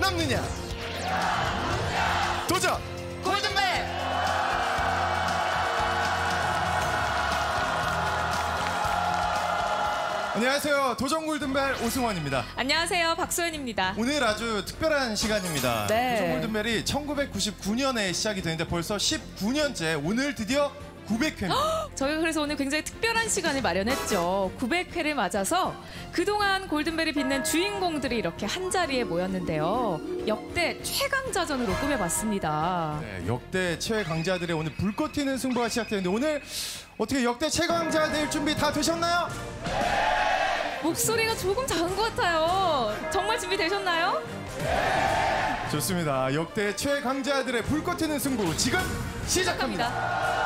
남느냐? 도전! 골든벨! 안녕하세요. 도전 골든벨 오승환입니다. 안녕하세요. 박소연입니다. 오늘 아주 특별한 시간입니다. 네. 도전 골든벨이 1999년에 시작이 되는데 벌써 19년째 오늘 드디어 900회입니다. 저희가 그래서 오늘 굉장히 특별한 시간을 마련했죠. 900회를 맞아서 그동안 골든벨이 빛낸 주인공들이 이렇게 한자리에 모였는데요. 역대 최강자전으로 꾸며봤습니다. 네, 역대 최강자들의 오늘 불꽃 튀는 승부가 시작되는데 오늘 어떻게 역대 최강자 될 준비 다 되셨나요? 목소리가 조금 작은 것 같아요. 정말 준비되셨나요? 좋습니다. 역대 최강자들의 불꽃 튀는 승부 지금 시작합니다.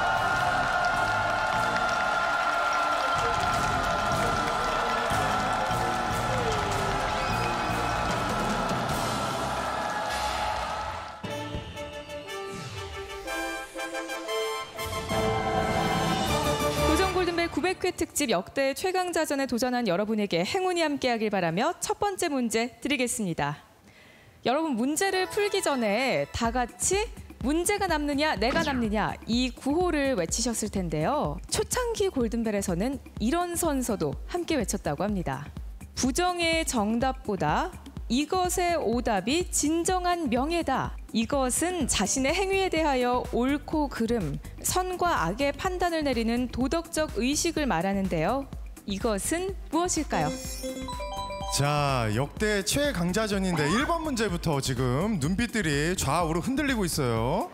골든벨 900회 특집 역대 최강자전에 도전한 여러분에게 행운이 함께하길 바라며 첫 번째 문제 드리겠습니다. 여러분 문제를 풀기 전에 다 같이 문제가 남느냐 내가 남느냐 이 구호를 외치셨을 텐데요. 초창기 골든벨에서는 이런 선서도 함께 외쳤다고 합니다. 부정의 정답보다 이것의 오답이 진정한 명예다. 이것은 자신의 행위에 대하여 옳고 그름, 선과 악의 판단을 내리는 도덕적 의식을 말하는데요. 이것은 무엇일까요? 자, 역대 최강자전인데 1번 문제부터 지금 눈빛들이 좌우로 흔들리고 있어요.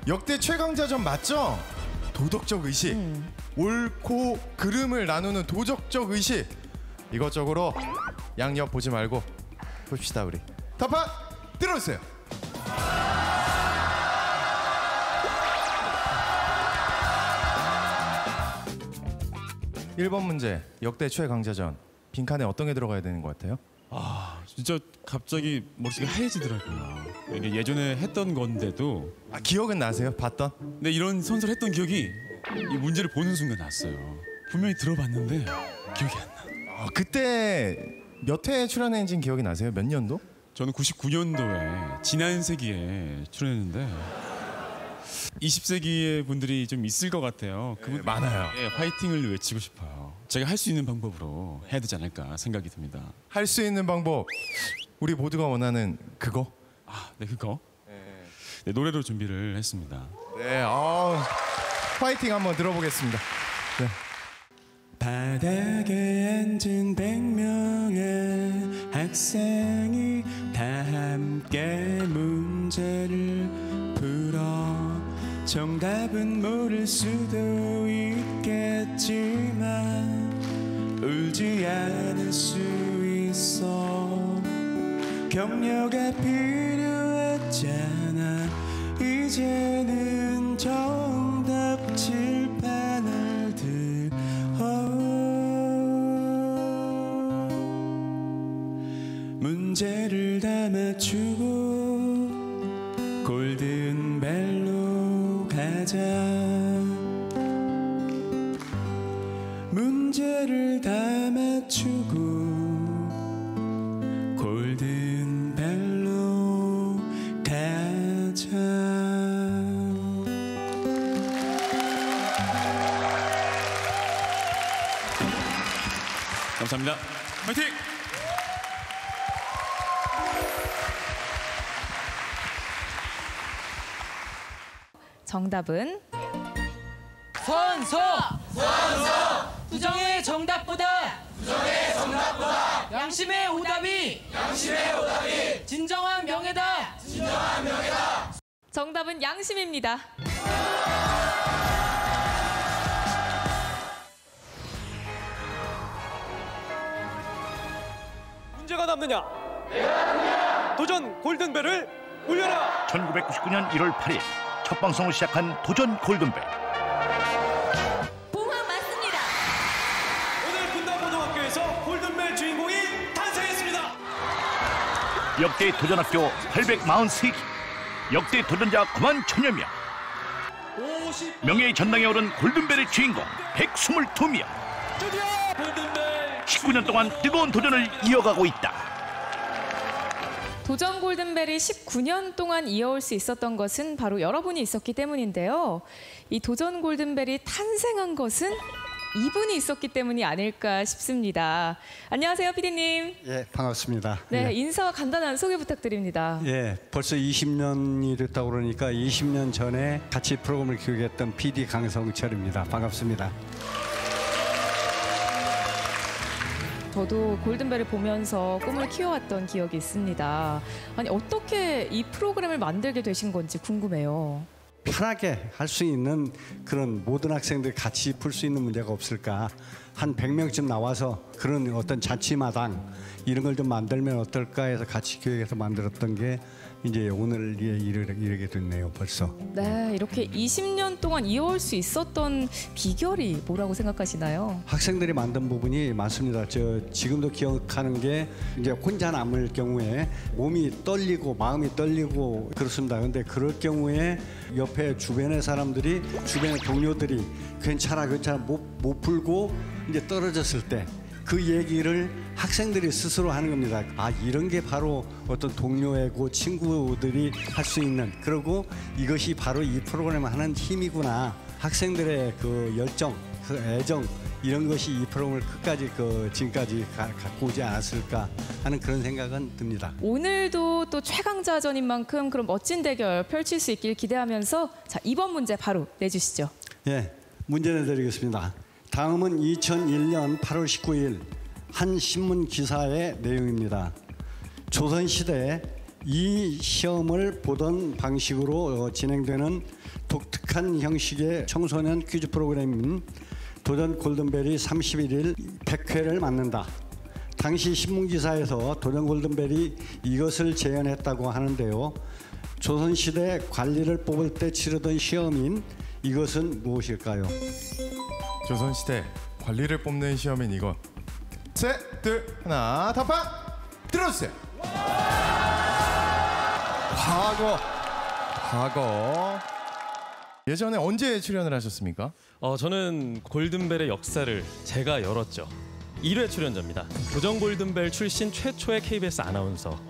역대 최강자전 맞죠? 도덕적 의식, 옳고 그름을 나누는 도덕적 의식. 이것저것 양옆 보지 말고 봅시다 우리. 답판 들어주세요. (1번) 문제 역대 최강자전 빈칸에 어떤 게 들어가야 되는 것 같아요? 아 진짜 갑자기 머릿속이 하얘지더라고요. 이게 예전에 했던 건데도 기억은 나세요? 봤던? 근데 이런 선서를 했던 기억이 이 문제를 보는 순간 났어요. 분명히 들어봤는데 기억이 안 나. 그때 몇 회 출연했는지 기억이 나세요? 몇 년도? 저는 99년도에 지난 세기에 출연했는데 20세기의 분들이 좀 있을 것 같아요. 그분 많아요. 화이팅을 외치고 싶어요. 제가 할 수 있는 방법으로 해야 되지 않을까 생각이 듭니다. 할 수 있는 방법 우리 모두가 원하는 그거? 네 그거. 네, 노래로 준비를 했습니다. 네, 화이팅 한번 들어보겠습니다. 네. 바닥에 앉은 100명의 학생이 다 함께 문제를 풀어 정답은 모를 수도 있겠지만 울지 않을 수 있어. 격려가 필요했잖아. 이제는 정답 칠판을 문제를 다 맞추고 골든벨로 가자. 문제를 다 맞추고 골든벨로 가자. 감사합니다. 화이팅! 정답은 선서! 부정의 정답보다 양심의 오답이 진정한 명예다. 정답은 양심입니다. 문제가 남느냐? 내가 남느냐? 도전 골든벨을 울려라! 1999년 1월 8일 첫 방송을 시작한 도전 골든벨. 봉황 맞습니다. 오늘 분당고등학교에서 골든벨 주인공이 탄생했습니다. 역대 도전학교 843기, 역대 도전자 9만 1000여 명, 명예의 전당에 오른 골든벨의 주인공 122명. 드디어 골든벨 19년 동안 뜨거운 도전을 이어가고 있다. 도전 골든벨이 19년 동안 이어올 수 있었던 것은 바로 여러분이 있었기 때문인데요. 이 도전 골든벨이 탄생한 것은 이분이 있었기 때문이 아닐까 싶습니다. 안녕하세요, PD님. 예, 반갑습니다. 네, 예. 인사와 간단한 소개 부탁드립니다. 예, 벌써 20년이 됐다고 그러니까 20년 전에 같이 프로그램을 기획했던 PD 강성철입니다. 반갑습니다. 저도 골든벨을 보면서 꿈을 키워왔던 기억이 있습니다. 아니, 어떻게 이 프로그램을 만들게 되신 건지 궁금해요. 편하게 할 수 있는 그런 모든 학생들이 같이 풀 수 있는 문제가 없을까. 한 100명쯤 나와서 그런 어떤 자치마당 이런 걸 좀 만들면 어떨까 해서 같이 기획해서 만들었던 게 이제 오늘 이르게 됐네요, 벌써. 네, 이렇게 20년 동안 이어올 수 있었던 비결이 뭐라고 생각하시나요? 학생들이 만든 부분이 많습니다. 지금도 기억하는 게 이제 혼자 남을 경우에 몸이 떨리고 마음이 떨리고 그렇습니다. 근데 그럴 경우에 옆에 주변의 사람들이 주변의 동료들이 괜찮아 못 풀고 이제 떨어졌을 때 그 얘기를 학생들이 스스로 하는 겁니다. 아, 이런 게 바로 어떤 동료애고 친구들이 할 수 있는, 그리고 이것이 바로 이 프로그램을 하는 힘이구나. 학생들의 그 열정, 그 애정 이런 것이 이 프로그램을 끝까지 지금까지 갖고 오지 않았을까 하는 그런 생각은 듭니다. 오늘도 또 최강자전인 만큼 그런 멋진 대결 펼칠 수 있길 기대하면서 자, 이번 문제 바로 내주시죠. 예, 문제 내드리겠습니다. 다음은 2001년 8월 19일 한 신문 기사의 내용입니다. 조선시대 이 시험을 보던 방식으로 진행되는 독특한 형식의 청소년 퀴즈 프로그램인 도전 골든벨이 31일 100회를 맞는다. 당시 신문 기사에서 도전 골든벨이 이것을 재현했다고 하는데요. 조선시대 관리를 뽑을 때 치르던 시험인 이것은 무엇일까요? 조선시대 관리를 뽑는 시험인 이거. 셋, 둘, 하나, 답판 들어주세요. 과거. 예전에 언제 출연을 하셨습니까? 저는 골든벨의 역사를 제가 열었죠. 1회 출연자입니다. 도전 골든벨 출신 최초의 KBS 아나운서입니다.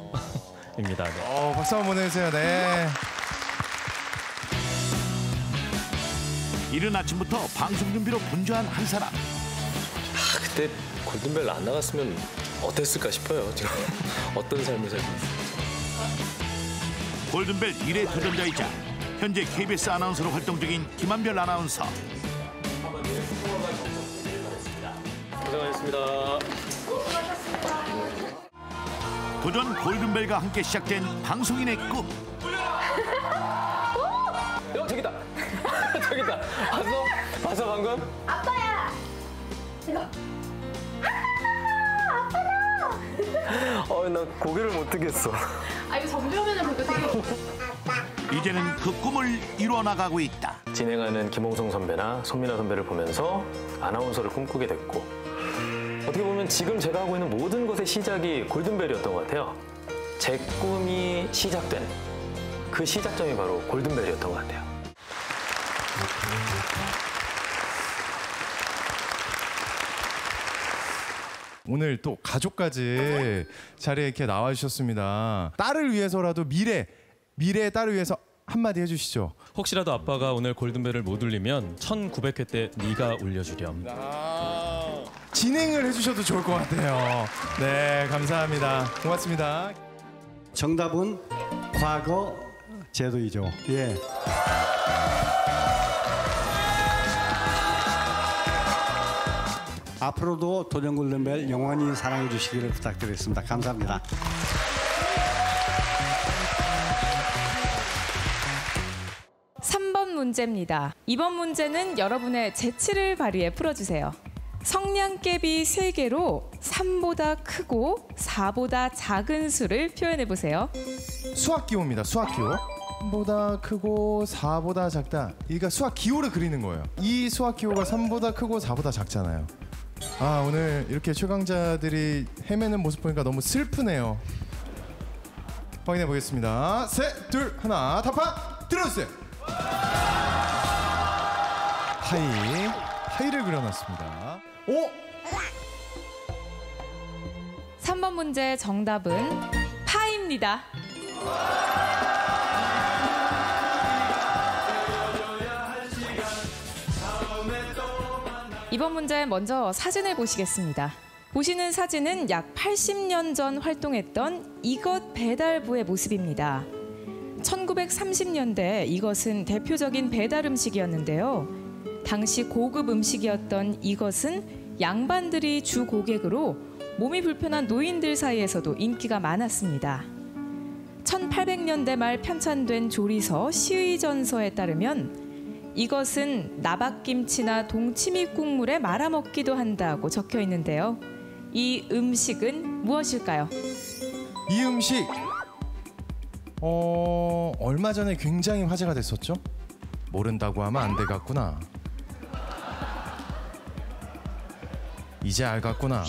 네. 박수 한번 보내주세요. 네. 이른 아침부터 방송 준비로 분주한 한 사람. 그때 골든벨 안 나갔으면 어땠을까 싶어요. 지금 어떤 삶을 살고 있어요. 골든벨 1회 도전자이자 현재 KBS 아나운서로 활동 중인 김한별 아나운서. 고생하셨습니다. 도전 골든벨과 함께 시작된 방송인의 꿈. 저기다. 저기다. 봤어 방금? 아빠야! 이거. 아빠다! 나 고개를 못 들겠어. 이거 정주면을 보고 되게. 이제는 그 꿈을 이루어 나가고 있다. 진행하는 김홍성 선배나 손민아 선배를 보면서 아나운서를 꿈꾸게 됐고, 어떻게 보면 지금 제가 하고 있는 모든 것의 시작이 골든벨이었던 것 같아요. 제 꿈이 시작된 그 시작점이 바로 골든벨이었던 것 같아요. 오늘 또 가족까지 자리에 이렇게 나와주셨습니다. 딸을 위해서라도 미래의 딸을 위해서 한마디 해주시죠. 혹시라도 아빠가 오늘 골든벨을 못 울리면 1900회 때 네가 울려주렴. 진행을 해주셔도 좋을 것 같아요. 네, 감사합니다. 고맙습니다. 정답은 과거 제도이죠. 예. 앞으로도 도전 골든벨 영원히 사랑해 주시기를 부탁드리겠습니다. 감사합니다. 문제입니다. 이번 문제는 여러분의 재치를 발휘해 풀어주세요. 성냥개비 3개로 3보다 크고 4보다 작은 수를 표현해보세요. 수학기호입니다. 수학기호. 3보다 크고 4보다 작다. 그러니까 수학기호를 그리는 거예요. 이 수학기호가 3보다 크고 4보다 작잖아요. 오늘 이렇게 최강자들이 헤매는 모습 보니까 너무 슬프네요. 확인해 보겠습니다. 셋, 둘, 하나, 답판 들어주세요. 하이를 그려놨습니다. 3번 문제 정답은 파입니다. 이번 문제 먼저 사진을 보시겠습니다. 보시는 사진은 약 80년 전 활동했던 이것 배달부의 모습입니다. 1930년대 이것은 대표적인 배달 음식이었는데요. 당시 고급 음식이었던 이것은 양반들이 주 고객으로 몸이 불편한 노인들 사이에서도 인기가 많았습니다. 1800년대 말 편찬된 조리서 시의전서에 따르면 이것은 나박김치나 동치미 국물에 말아먹기도 한다고 적혀 있는데요. 이 음식은 무엇일까요? 이 음식 얼마 전에 굉장히 화제가 됐었죠? 모른다고 하면 안 되겠구나. 이제 알겠구나.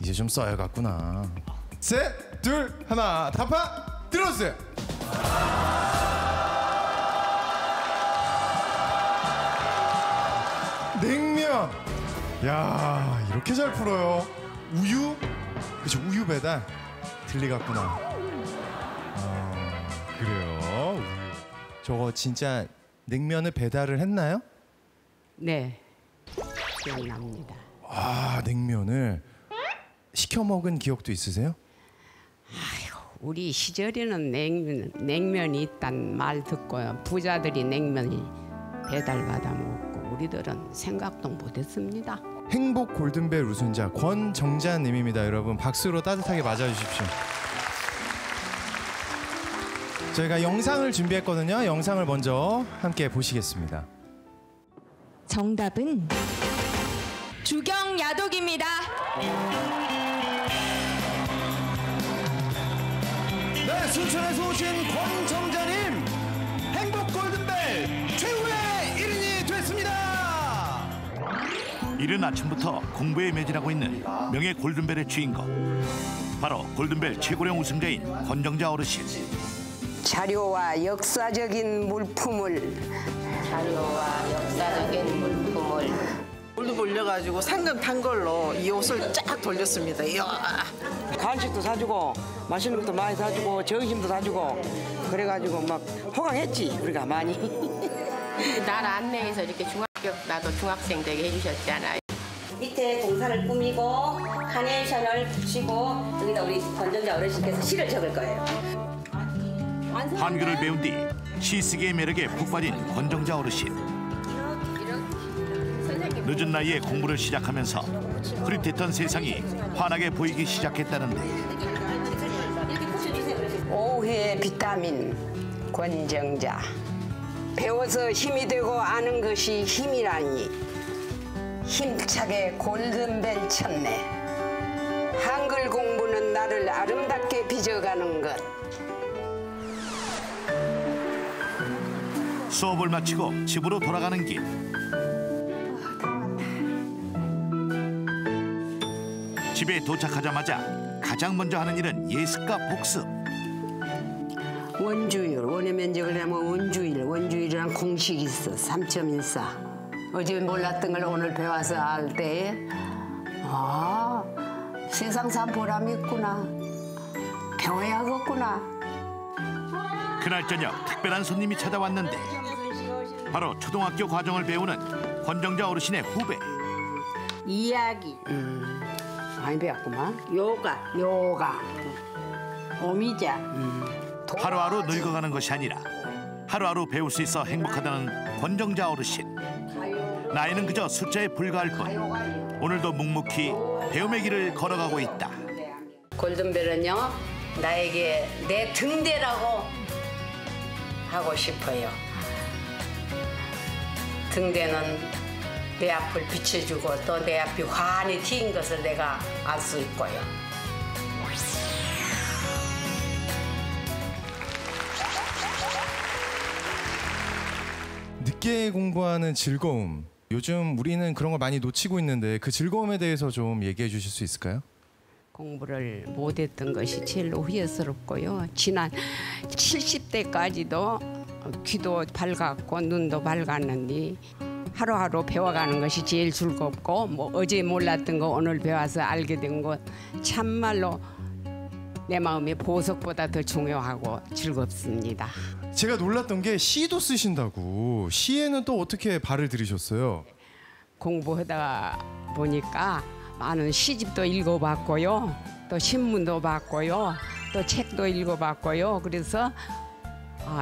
이제 좀 써야겠구나. 셋, 둘, 하나, 답하 들어주세요. 냉면. 야, 이렇게 잘 풀어요. 우유? 그쵸, 우유 배달. 들리겠구나. 그래요. 우유. 저거 진짜 냉면을 배달을 했나요? 네, 기억납니다. 아, 냉면을 시켜 먹은 기억도 있으세요? 아이고, 우리 시절에는 냉면이 있단 말 듣고요. 부자들이 냉면이 배달받아 먹고 우리들은 생각도 못했습니다. 행복 골든벨 우승자 권정자님입니다. 여러분 박수로 따뜻하게 맞아주십시오. 저희가 영상을 준비했거든요. 영상을 먼저 함께 보시겠습니다. 정답은 주경야독입니다. 네, 순천에서 오신 권정자님 행복 골든벨 최후의 1인이 됐습니다. 이른 아침부터 공부에 매진하고 있는 명예 골든벨의 주인공, 바로 골든벨 최고령 우승자인 권정자 어르신. 자료와 역사적인 물품을 물도 돌려가지고 상금 탄 걸로 이 옷을 쫙 돌렸습니다. 이야. 간식도 사주고 맛있는 것도 많이 사주고 점심도 사주고 그래가지고 막 호강했지 우리가 많이. 날 안내해서 이렇게 나도 중학생 되게 해주셨잖아요. 밑에 공사를 꾸미고 카네이션을 붙이고 여기다 우리 권정자 어르신께서 시를 적을 거예요. 한글을 배운 뒤 시쓰기의 매력에 푹 빠진 권정자 어르신. 늦은 나이에 공부를 시작하면서 흐릿했던 세상이 환하게 보이기 시작했다는데, 오후의 비타민 권정자. 배워서 힘이 되고 아는 것이 힘이라니 힘차게 골든벨 쳤네. 한글 공부는 나를 아름답게 빚어가는 것. 수업을 마치고 집으로 돌아가는 길. 집에 도착하자마자 가장 먼저 하는 일은 예습과 복습. 원주율, 원의 면적을 하면 원주율이란 공식이 있어. 3.14. 어제 몰랐던 걸 오늘 배워서 알 때, 아, 세상 산 보람이 있구나. 배워야겠구나. 그날 저녁 특별한 손님이 찾아왔는데, 바로 초등학교 과정을 배우는 권정자 어르신의 후배. 이야기. 많이 배웠구만. 요가. 오미자. 하루하루 늙어가는 것이 아니라 하루하루 배울 수 있어 행복하다는 권정자 어르신. 나이는 그저 숫자에 불과할 뿐 오늘도 묵묵히 배움의 길을 걸어가고 있다. 골든벨은요, 나에게 내 등대라고 하고 싶어요. 등대는 내 앞을 비춰주고 또 내 앞이 환히 튀인 것을 내가 알 수 있고요. 늦게 공부하는 즐거움. 요즘 우리는 그런 걸 많이 놓치고 있는데 그 즐거움에 대해서 좀 얘기해 주실 수 있을까요? 공부를 못했던 것이 제일 후회스럽고요. 지난 70대까지도 귀도 밝았고 눈도 밝았는데 하루하루 배워가는 것이 제일 즐겁고, 뭐 어제 몰랐던 거 오늘 배워서 알게 된 것 참말로 내 마음이 보석보다 더 중요하고 즐겁습니다. 제가 놀랐던 게 시도 쓰신다고. 시에는 또 어떻게 발을 들이셨어요? 공부하다 보니까 많은 시집도 읽어봤고요. 또 신문도 봤고요. 또 책도 읽어봤고요. 그래서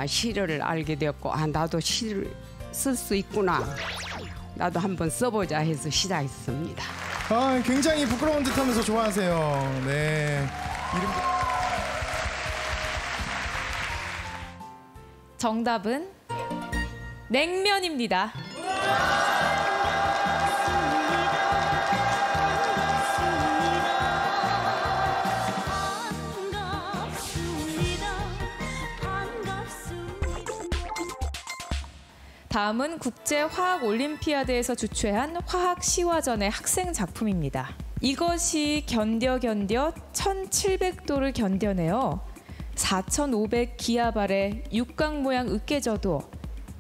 시를 알게 되었고 나도 시를 쓸 수 있구나. 나도 한번 써보자 해서 시작했습니다. 굉장히 부끄러운 듯하면서 좋아하세요. 네. 정답은 냉면입니다. 다음은 국제화학올림피아드에서 주최한 화학시화전의 학생 작품입니다. 이것이 견뎌 1700도를 견뎌내어 4500 기아발의 육각 모양 으깨져도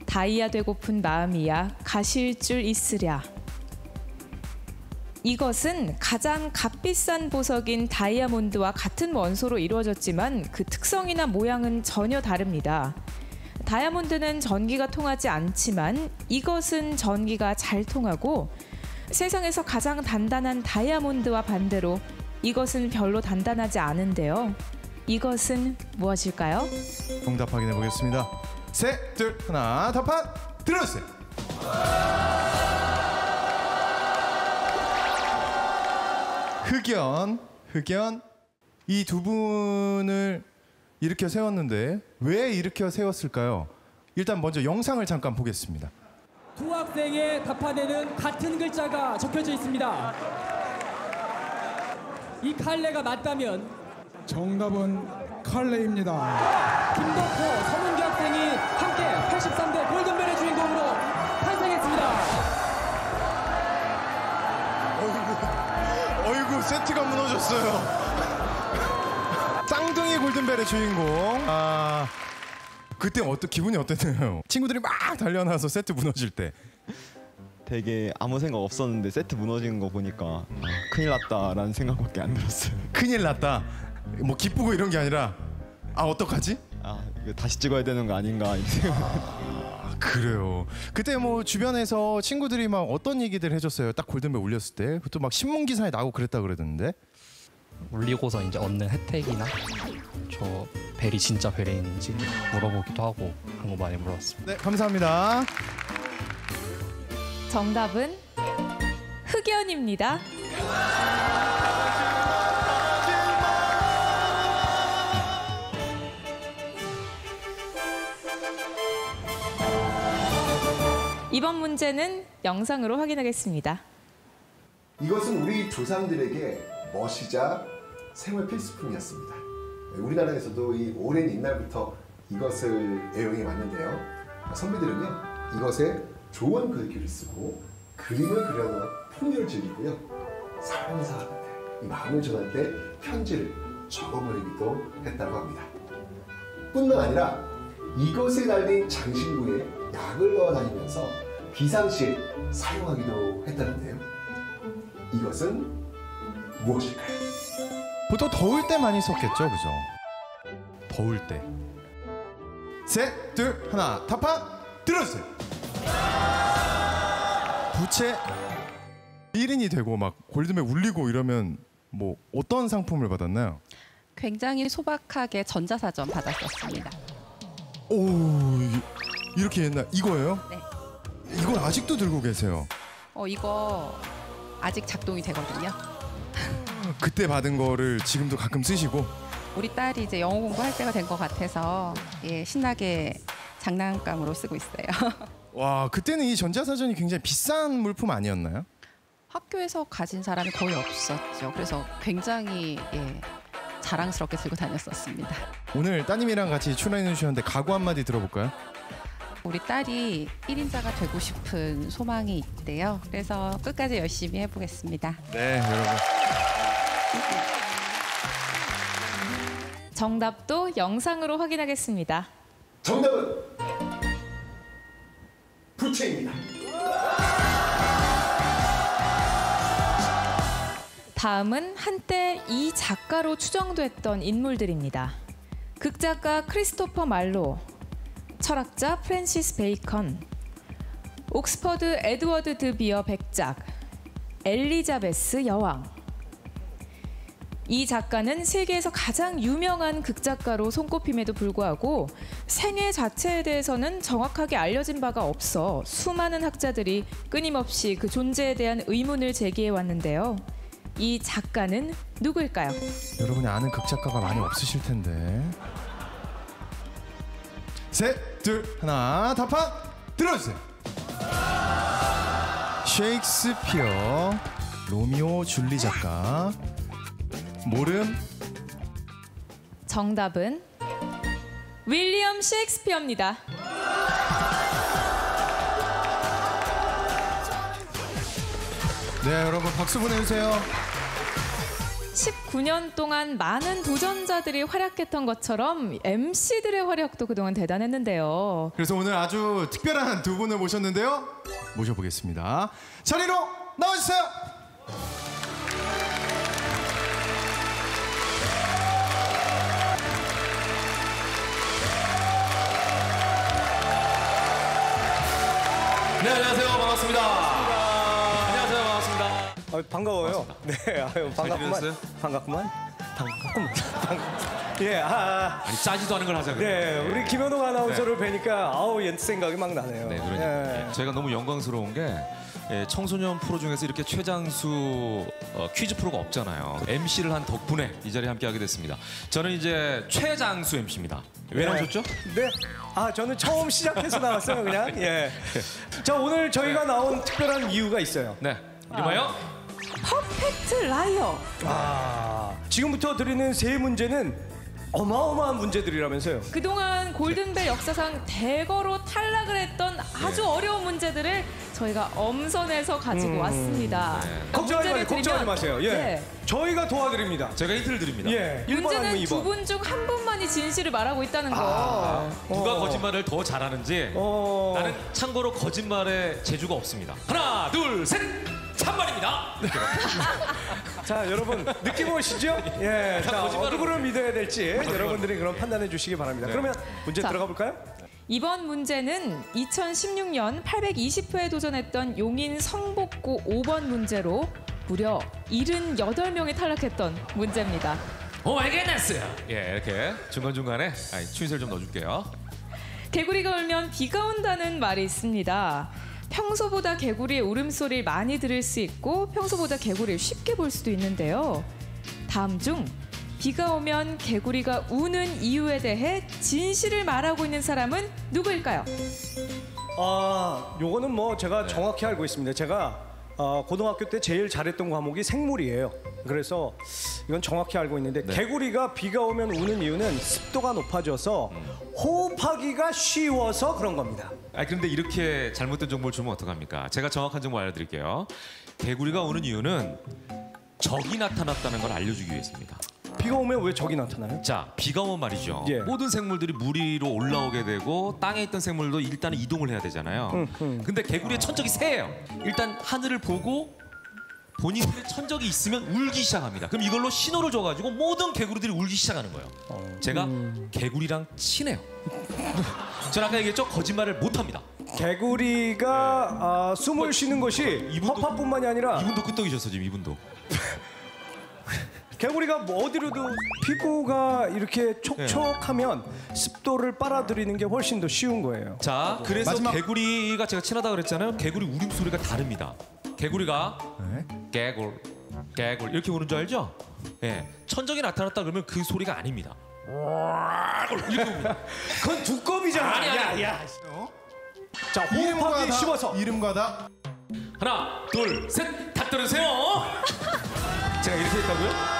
다이아 되고픈 마음이야 가실 줄 있으랴. 이것은 가장 값비싼 보석인 다이아몬드와 같은 원소로 이루어졌지만 그 특성이나 모양은 전혀 다릅니다. 다이아몬드는 전기가 통하지 않지만 이것은 전기가 잘 통하고 세상에서 가장 단단한 다이아몬드와 반대로 이것은 별로 단단하지 않은데요. 이것은 무엇일까요? 정답 확인해 보겠습니다. 셋, 둘, 하나, 답판 들어주세요. 흑연. 이 두 분을 일으켜 세웠는데 왜 일으켜 세웠을까요? 일단 먼저 영상을 잠깐 보겠습니다. 두 학생의 답판에는 같은 글자가 적혀져 있습니다. 이 칼레가 맞다면 정답은 칼레입니다. 김덕호, 서문기 학생이 함께 83대 골든벨의 주인공으로 탄생했습니다. 어이구 세트가 무너졌어요. 쌍둥이 골든벨의 주인공. 그때 기분이 어땠나요? 친구들이 막 달려나서 세트 무너질 때. 되게 아무 생각 없었는데 세트 무너지는 거 보니까 큰일 났다라는 생각밖에 안 들었어요. 큰일 났다. 뭐 기쁘고 이런 게 아니라 어떡하지? 이거 다시 찍어야 되는 거 아닌가 이 생각. 그래요. 그때 뭐 주변에서 친구들이 막 어떤 얘기들 해줬어요? 딱 골든벨 울렸을 때. 그것도 막 신문 기사에 나오고 그랬다 그러던데. 울리고서 이제 얻는 혜택이나 저 벨이 진짜 벨인지 물어보기도 하고 그런 거 많이 물어봤습니다. 네, 감사합니다. 정답은 흑연입니다. 이번 문제는 영상으로 확인하겠습니다. 이것은 우리 조상들에게 멋이자 생활 필수품이었습니다. 우리나라에서도 이 오랜 옛날부터 이것을 애용해 왔는데요. 선비들은요, 이것에 좋은 글귀를 쓰고 그림을 그려서 풍요를 즐기고요. 사랑하는 사람한테 이 마음을 전할 때 편지를 적어보내기도 했다고 합니다. 뿐만 아니라 이것에 달린 장신구에 약을 넣어 다니면서 비상시에 사용하기도 했다는데요. 이것은 무엇일까요? 보통 더울 때 많이 썼겠죠, 그죠? 더울 때. 셋, 둘, 하나, 답판 들어주세요. 부채 1인이 되고 막 골든벨 울리고 이러면 뭐 어떤 상품을 받았나요? 굉장히 소박하게 전자사전 받았었습니다. 오, 이렇게 옛날 이거예요? 네. 이걸 아직도 들고 계세요? 이거 아직 작동이 되거든요. 그때 받은 거를 지금도 가끔 쓰시고? 우리 딸이 이제 영어 공부할 때가 된 것 같아서 신나게 장난감으로 쓰고 있어요. 와, 그때는 이 전자사전이 굉장히 비싼 물품 아니었나요? 학교에서 가진 사람이 거의 없었죠. 그래서 굉장히 자랑스럽게 들고 다녔었습니다. 오늘 따님이랑 같이 출연해 주셨는데 각오 한마디 들어볼까요? 우리 딸이 1인자가 되고 싶은 소망이 있대요. 그래서 끝까지 열심히 해보겠습니다. 네, 여러분. 정답도 영상으로 확인하겠습니다. 정답은 부채입니다. 다음은 한때 이 작가로 추정됐던 인물들입니다. 극작가 크리스토퍼 말로, 철학자 프랜시스 베이컨, 옥스퍼드 에드워드 드 비어 백작, 엘리자베스 여왕. 이 작가는 세계에서 가장 유명한 극작가로 손꼽힘에도 불구하고 생애 자체에 대해서는 정확하게 알려진 바가 없어 수많은 학자들이 끊임없이 그 존재에 대한 의문을 제기해 왔는데요. 이 작가는 누구일까요? 여러분이 아는 극작가가 많이 없으실 텐데. 셋, 둘, 하나, 답판 들어주세요. 셰익스피어, 로미오 줄리 작가. 모름. 정답은 윌리엄 셰익스피어입니다. 네, 여러분 박수 보내주세요. 19년 동안 많은 도전자들이 활약했던 것처럼 MC들의 활약도 그동안 대단했는데요. 그래서 오늘 아주 특별한 두 분을 모셨는데요. 모셔보겠습니다. 자리로 나와주세요. 네, 안녕하세요. 반갑습니다. 안녕하세요. 반갑습니다. 반가워요. 네, 반갑구만. 반갑구만. 예, 아니 짜지도 않은 걸 하자. 네, 우리 김현웅 아나운서를 뵈니까 아우 옛 생각이 막 나네요. 네, 그러니까 제가 너무 영광스러운 게 청소년 프로 중에서 이렇게 최장수 퀴즈 프로가 없잖아요. MC를 한 덕분에 이 자리에 함께하게 됐습니다. 저는 이제 최장수 MC입니다. 왜 나오셨죠? 네, 저는 처음 시작해서 나왔어요, 그냥. 예. 자, 오늘 저희가 나온 특별한 이유가 있어요. 네, 이름하여 퍼펙트 라이어. 지금부터 드리는 세 문제는 어마어마한 문제들이라면서요. 그동안 골든벨 역사상 대거로 탈락을 했던 아주 어려운 문제들을 저희가 엄선해서 가지고 왔습니다. 네. 걱정하지 마세요. 예. 네. 저희가 도와드립니다. 제가 힌트를 드립니다. 예. 1번 아니면 2번. 문제는 두 분 중 한 분만이 진실을 말하고 있다는 거. 누가 거짓말을 더 잘하는지. 나는 참고로 거짓말에 재주가 없습니다. 하나, 둘, 셋! 참말입니다. 자, 여러분 느낌 오시죠? 예. 자, 누구를 믿어야 될지 여러분들이 그럼 판단해 주시기 바랍니다. 네. 그러면 문제 들어가 볼까요? 이번 문제는 2016년 820회에 도전했던 용인 성북고 5번 문제로 무려 78명이 탈락했던 문제입니다. 오 마이 갓네스! 예, 이렇게 중간중간에 추인세를 좀 넣어줄게요. 개구리가 울면 비가 온다는 말이 있습니다. 평소보다 개구리의 울음소리를 많이 들을 수 있고 평소보다 개구리를 쉽게 볼 수도 있는데요. 다음 중 비가 오면 개구리가 우는 이유에 대해 진실을 말하고 있는 사람은 누구일까요? 요거는 뭐 제가 정확히 알고 있습니다. 제가 고등학교 때 제일 잘했던 과목이 생물이에요. 그래서 이건 정확히 알고 있는데 개구리가 비가 오면 우는 이유는 습도가 높아져서 호흡하기가 쉬워서 그런 겁니다. 그런데 이렇게 잘못된 정보를 주면 어떡합니까? 제가 정확한 정보 알려드릴게요. 개구리가 우는 이유는 적이 나타났다는 걸 알려주기 위해서입니다. 비가 오면 왜 적이 나타나요? 자, 비가 오면 말이죠. 예. 모든 생물들이 물 위로 올라오게 되고 땅에 있던 생물도 일단은 이동을 해야 되잖아요. 근데 개구리의 천적이 새예요. 일단 하늘을 보고 본인들의 천적이 있으면 울기 시작합니다. 그럼 이걸로 신호를 줘가지고 모든 개구리들이 울기 시작하는 거예요. 제가 개구리랑 친해요. 저는 아까 얘기했죠? 거짓말을 못합니다. 개구리가 숨을 쉬는 것이 허파뿐만이 아니라 이분도 끄떡이셨어 지금 이분도. 개구리가 뭐 어디로도 피부가 이렇게 촉촉하면 습도를 빨아들이는 게 훨씬 더 쉬운 거예요. 자, 그래서 개구리가 제가 친하다 그랬잖아요. 개구리 울음소리가 다릅니다. 개구리가 개굴 개굴 이렇게 우는 줄 알죠? 예, 천적이 나타났다 그러면 그 소리가 아닙니다. 이렇게 웁니다. 그건 두꺼비잖아. 야. 자, 호흡하기 쉬워서 이름과다. 하나, 둘, 셋, 다 들으세요. 제가 이렇게 했다고요?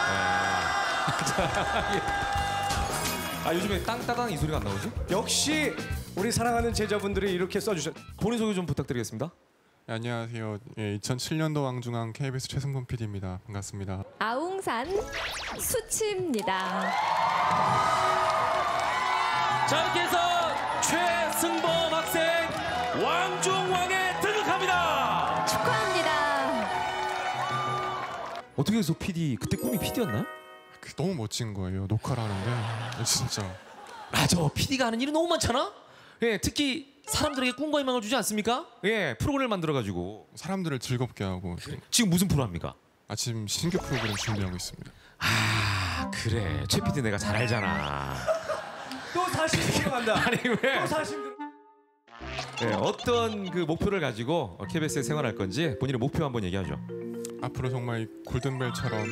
요즘에 땅따당 이 소리가 안 나오지? 역시 우리 사랑하는 제자분들이 이렇게 써주셨. 본인 소개 좀 부탁드리겠습니다. 네, 안녕하세요. 2007년도 왕중왕 KBS 최승범 PD입니다. 반갑습니다. 아웅산 수치입니다. 자, 이렇게 해서 최승범 학생 왕중왕에 등극합니다. 축하합니다. 어떻게 해서 PD 그때 꿈이 PD였나요? 너무 멋진 거예요. 녹화를 하는데 진짜. 맞아. PD가 하는 일이 너무 많잖아. 예, 특히 사람들에게 꿈과 희망을 주지 않습니까? 예, 프로그램을 만들어가지고 사람들을 즐겁게 하고. 지금 무슨 프로 합니까? 지금 신규 프로그램 준비하고 있습니다. 아, 그래. 최 PD 내가 잘 알잖아. 또 다시 들어간다. 아니 왜? 또 다시 네, 어떤 그 목표를 가지고 KBS에 생활할 건지 본인의 목표 한번 얘기하죠. 앞으로 정말 골든벨처럼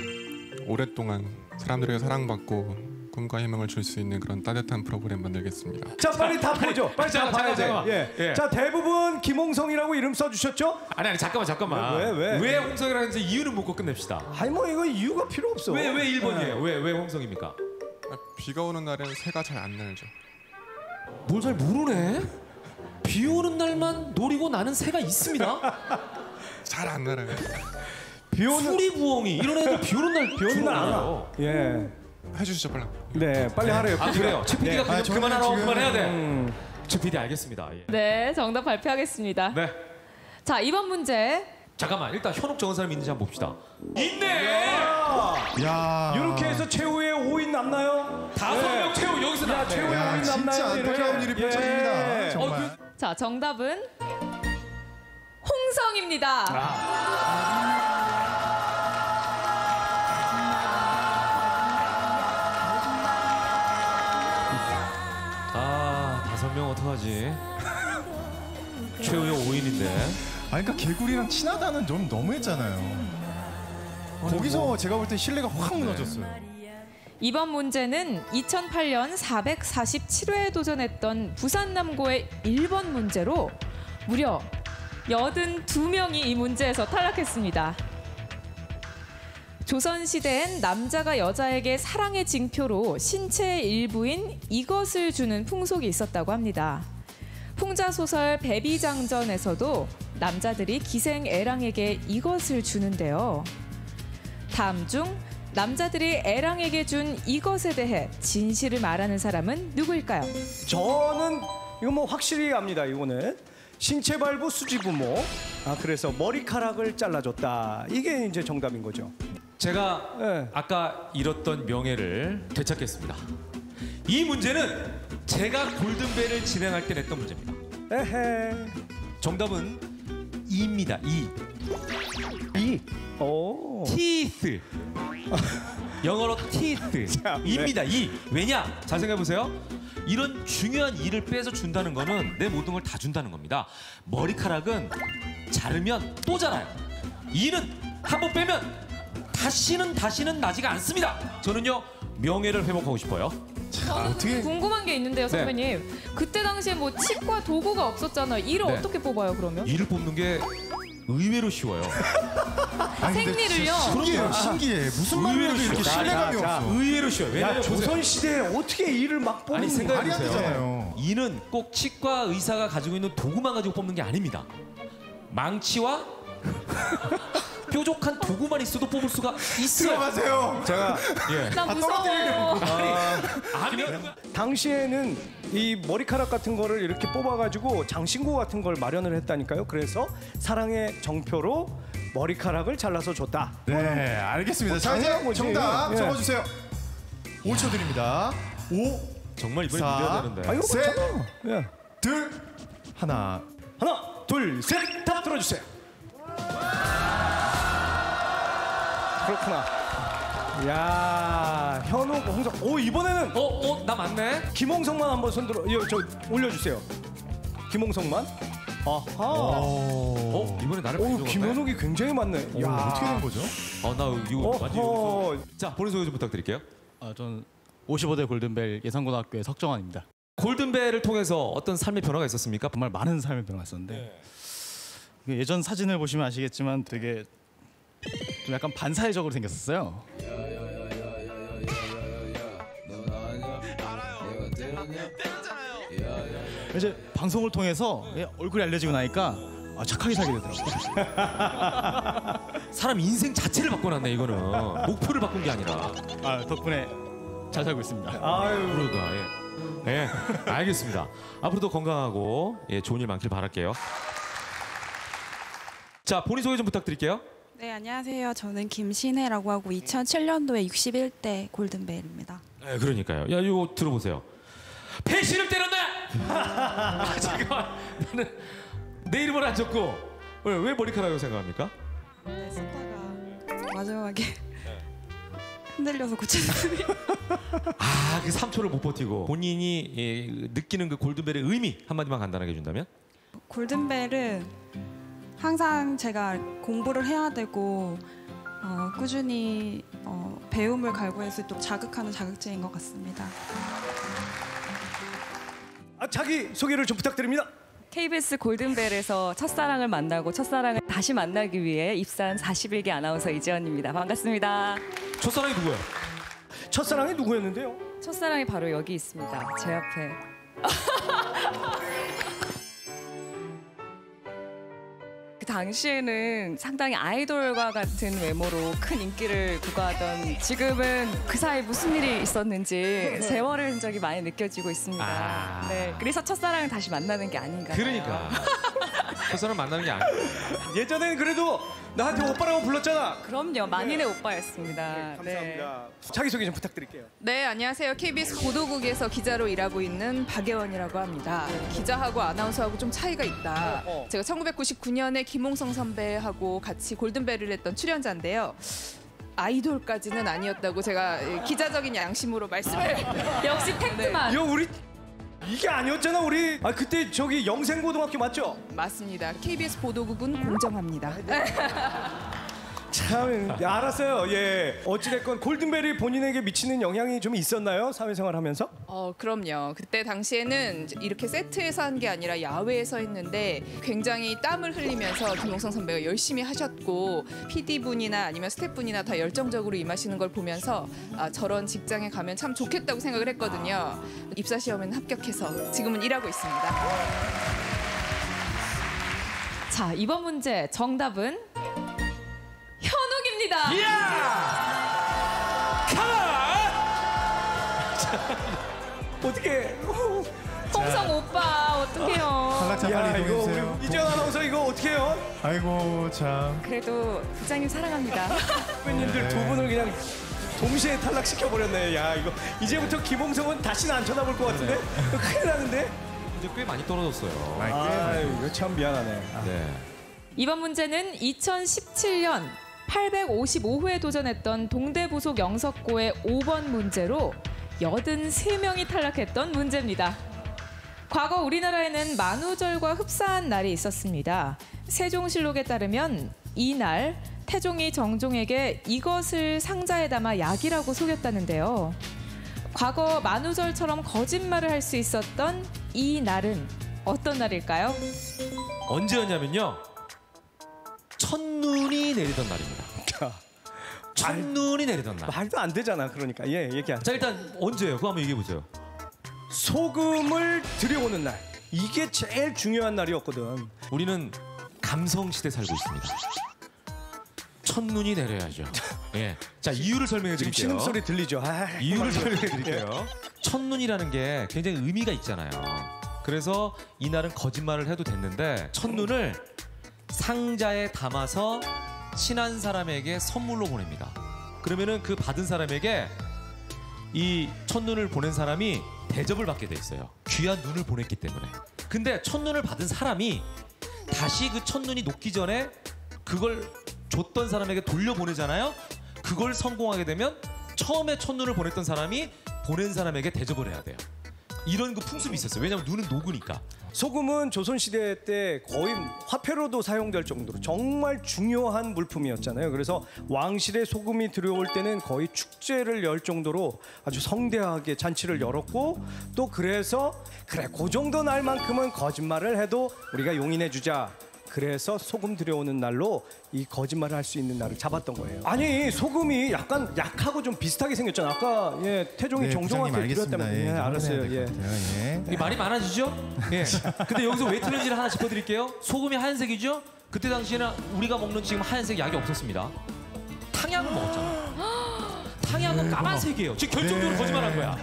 오랫동안 사람들에게 사랑받고 꿈과 희망을 줄 수 있는 그런 따뜻한 프로그램 만들겠습니다. 자, 빨리 다 보죠. 빨리 다 봐야 돼. 예. 자, 대부분 김홍성이라고 이름 써주셨죠? 아니 잠깐만. 왜 홍성이라는지 이유는 묻고 끝냅시다. 아니 뭐 이거 이유가 필요 없어. 왜 1번이에요? 왜 홍성입니까? 비가 오는 날엔 새가 잘 안 날죠. 뭘 잘 모르네. 비 오는 날만 노리고 나는 새가 있습니다. 잘 안 날아요. 비 오는 수리부엉이 이런 애들 비 오는 날 안 와요. 예. 해주시죠 빨리. 네, 빨리 하래요. 아 그래요? 최 PD가 그만하라고 그만해야 돼. 최 PD 알겠습니다. 예. 네, 정답 발표하겠습니다. 네. 자, 이번 문제. 잠깐만, 일단 현혹 적은 사람이 있는지 한번 봅시다. 있네. 야. 이렇게 해서 최후의 5인 남나요? 5명 최후 여기서 야, 최후의 5인 남나요? 진짜 안타까운 일이 펼쳐집니다. 정말. 자, 정답은 홍성입니다. 아, 5명 어떡하지? 최후의 5인인데. 아니 그러니까 개구리랑 친하다는 좀 너무했잖아요. 거기서 제가 볼 때 신뢰가 확 무너졌어요. 이번 문제는 2008년 447회에 도전했던 부산남고의 1번 문제로 무려 82명이 이 문제에서 탈락했습니다. 조선시대엔 남자가 여자에게 사랑의 징표로 신체의 일부인 이것을 주는 풍속이 있었다고 합니다. 풍자소설 배비장전에서도 남자들이 기생애랑에게 이것을 주는데요. 다음 중 남자들이 애랑에게 준 이것에 대해 진실을 말하는 사람은 누구일까요? 저는 이거 뭐 확실히 압니다. 이거는 신체 발부 수지부모. 그래서 머리카락을 잘라줬다. 이게 이제 정답인 거죠. 제가 아까 잃었던 명예를 되찾겠습니다. 이 문제는 제가 골든벨을 진행할 때 냈던 문제입니다. 에헤. 정답은 이입니다. 이. 오. teeth. 영어로 teeth. 이입니다. 이. 왜냐? 잘 생각해 보세요. 이런 중요한 이를 빼서 준다는 거는 내 모든 걸 다 준다는 겁니다. 머리카락은 자르면 또 자라요. 이는 한번 빼면 다시는 나지가 않습니다. 저는요 명예를 회복하고 싶어요. 저는 궁금한 게 있는데요, 선배님. 그때 당시에 뭐 칩과 도구가 없었잖아요. 이를 어떻게 뽑아요, 그러면? 이를 뽑는 게 의외로 쉬워요. 생리를요? 신기해. 무슨 말이라도 이렇게 신뢰감이 없어. 의외로 쉬워요. 왜냐면 조선 시대에 어떻게 이를 막 뽑는 아니 생각해 말이 안 보세요. 되잖아요. 이는 꼭 치과 의사가 가지고 있는 도구만 가지고 뽑는 게 아닙니다. 망치와 뾰족한 도구만 있어도 뽑을 수가 있어요. 들어가세요. 제가 나 무서워. 당시에는 이 머리카락 같은 거를 이렇게 뽑아가지고 장신구 같은 걸 마련을 했다니까요. 그래서 사랑의 정표로 머리카락을 잘라서 줬다. 네, 알겠습니다. 자, 이제 정답 적어주세요. 5초 드립니다. 5, 정말 이번에 4, 이겨야 되는데. 아, 이거 셋, 맞잖아. 둘, 하나, 둘, 셋, 다 들어주세요. 그렇구나. 야, 현욱, 홍성. 오, 이번에는 나 맞네. 김홍성만 한번 손들어. 저 올려주세요. 김홍성만. 아하. 이번에 나를 오, 김현욱이 굉장히 많네. 야, 어떻게 된 거죠? 나 이거 완전. 자, 본인 소개 좀 부탁드릴게요. 저는 55대 골든벨 예산고등학교의 석정환입니다. 골든벨을 통해서 어떤 삶의 변화가 있었습니까? 정말 많은 삶의 변화가 있었는데 예전 사진을 보시면 아시겠지만 되게 좀 약간 반사회적으로 생겼었어요. 이제 방송을 통해서 얼굴이 알려지고 나니까 착하게 살게 되더라고요. 사람 인생 자체를 바꿔놨네 이거는. 목표를 바꾼 게 아니라. 덕분에 잘 살고 있습니다. 그러다. 예, 알겠습니다. 앞으로도 건강하고 좋은 일 많길 바랄게요. 자, 본인 소개 좀 부탁드릴게요. 네, 안녕하세요. 저는 김신혜라고 하고 2007년도에 61대 골든벨입니다. 네, 그러니까요. 야, 이거 들어보세요. 배신을 때렸네. 잠깐만, 나는 내 이름을 안 적고 왜 머리카락이라고 생각합니까? 네, 쓰다가 마지막에 흔들려서 고쳤습니다. 아, 그 3초를 못 버티고 본인이 느끼는 그 골든벨의 의미 한마디만 간단하게 해준다면? 골든벨은 항상 제가 공부를 해야 되고 꾸준히 배움을 갈구할 수 있도록 자극하는 자극제인 것 같습니다. 자기 소개를 좀 부탁드립니다. KBS 골든벨에서 첫사랑을 만나고 첫사랑을 다시 만나기 위해 입사한 41기 아나운서 이지연입니다. 반갑습니다. 첫사랑이 누구예요? 첫사랑이 누구였는데요? 첫사랑이 바로 여기 있습니다. 제 앞에. 그 당시에는 상당히 아이돌과 같은 외모로 큰 인기를 구가하던 지금은 그 사이 무슨 일이 있었는지 세월의 흔적이 많이 느껴지고 있습니다. 네, 그래서 첫사랑을 다시 만나는 게 아닌가. 그러니까 첫사랑 만나는 게 아니야. 예전엔 그래도 나한테 오빠라고 불렀잖아. 그럼요, 만인의 오빠였습니다. 네, 감사합니다. 자기소개 좀 부탁드릴게요. 네, 안녕하세요. KBS 보도국에서 기자로 일하고 있는 박예원이라고 합니다. 기자하고 아나운서하고 좀 차이가 있다. 제가 1999년에 김홍성 선배하고 같이 골든벨을 했던 출연자인데요. 아이돌까지는 아니었다고 제가 기자적인 양심으로 말씀을. 역시 팩트만. 이거 우리 이게 아니었잖아 우리. 그때 저기 영생고등학교 맞죠? 맞습니다. KBS 보도국은 공정합니다. 참 알았어요. 예. 어찌됐건 골든벨이 본인에게 미치는 영향이 좀 있었나요? 사회생활 하면서? 그럼요. 그때 당시에는 이렇게 세트에서 한 게 아니라 야외에서 했는데 굉장히 땀을 흘리면서 김홍성 선배가 열심히 하셨고 PD분이나 아니면 스태프분이나 다 열정적으로 임하시는 걸 보면서 저런 직장에 가면 참 좋겠다고 생각을 했거든요. 입사 시험에는 합격해서 지금은 일하고 있습니다. 자, 이번 문제 정답은 현욱입니다. 어떻게? 홍성 오빠 어떡해요? 탈락자 빨리 이동해주세요. 이재현 아나운서 이거 어떡해요? 아이고 참. 그래도 부장님 사랑합니다. 선배님들 두 분을 그냥 동시에 탈락시켜버렸네. 야 이거 이제부터 김홍성은 다시는 안 쳐다볼 것 같은데? 큰일 나는데? 이제 꽤 많이 떨어졌어요. 이거 참 미안하네. 네. 이번 문제는 2017년 855회 도전했던 동대부속 영석고의 5번 문제로 83명이 탈락했던 문제입니다. 과거 우리나라에는 만우절과 흡사한 날이 있었습니다. 세종실록에 따르면 이날 태종이 정종에게 이것을 상자에 담아 약이라고 속였다는데요. 과거 만우절처럼 거짓말을 할 수 있었던 이 날은 어떤 날일까요? 언제였냐면요. 첫눈이 내리던 날입니다. 첫눈이 내리던 날. 말도 안 되잖아. 그러니까 얘기하자. 자 일단 언제예요? 그거 한번 얘기해 보세요. 소금을 들여오는 날. 이게 제일 중요한 날이었거든. 우리는 감성 시대 살고 있습니다. 첫눈이 내려야죠. 예. 자 이유를 설명해 드릴게요. 지금 신음소리 들리죠? 이유를 설명해 드릴게요. 첫눈이라는 게 굉장히 의미가 있잖아요. 그래서 이날은 거짓말을 해도 됐는데 첫눈을 상자에 담아서 친한 사람에게 선물로 보냅니다. 그러면은 그 받은 사람에게 이 첫눈을 보낸 사람이 대접을 받게 돼 있어요. 귀한 눈을 보냈기 때문에. 근데 첫눈을 받은 사람이 다시 그 첫눈이 녹기 전에 그걸 줬던 사람에게 돌려보내잖아요. 그걸 성공하게 되면 처음에 첫눈을 보냈던 사람이 보낸 사람에게 대접을 해야 돼요. 이런 그 풍습이 있었어요. 왜냐면 눈은 녹으니까. 소금은 조선시대 때 거의 화폐로도 사용될 정도로 정말 중요한 물품이었잖아요. 그래서 왕실에 소금이 들어올 때는 거의 축제를 열 정도로 아주 성대하게 잔치를 열었고, 또 그래서 그래 그 정도 날만큼은 거짓말을 해도 우리가 용인해주자. 그래서 소금 들여오는 날로 이 거짓말을 할 수 있는 날을 잡았던 거예요. 아니 소금이 약간 약하고 좀 비슷하게 생겼잖아. 아까 태종이 정종한테 드렸다면 알았어요. 말이 많아지죠? 예. 근데 여기서 왜 틀린지를 하나 짚어드릴게요. 소금이 하얀색이죠? 그때 당시에는 우리가 먹는 지금 하얀색 약이 없었습니다. 탕약을 먹었잖아. 탕약은 까만색이에요. 지금 결정적으로 거짓말한 거야.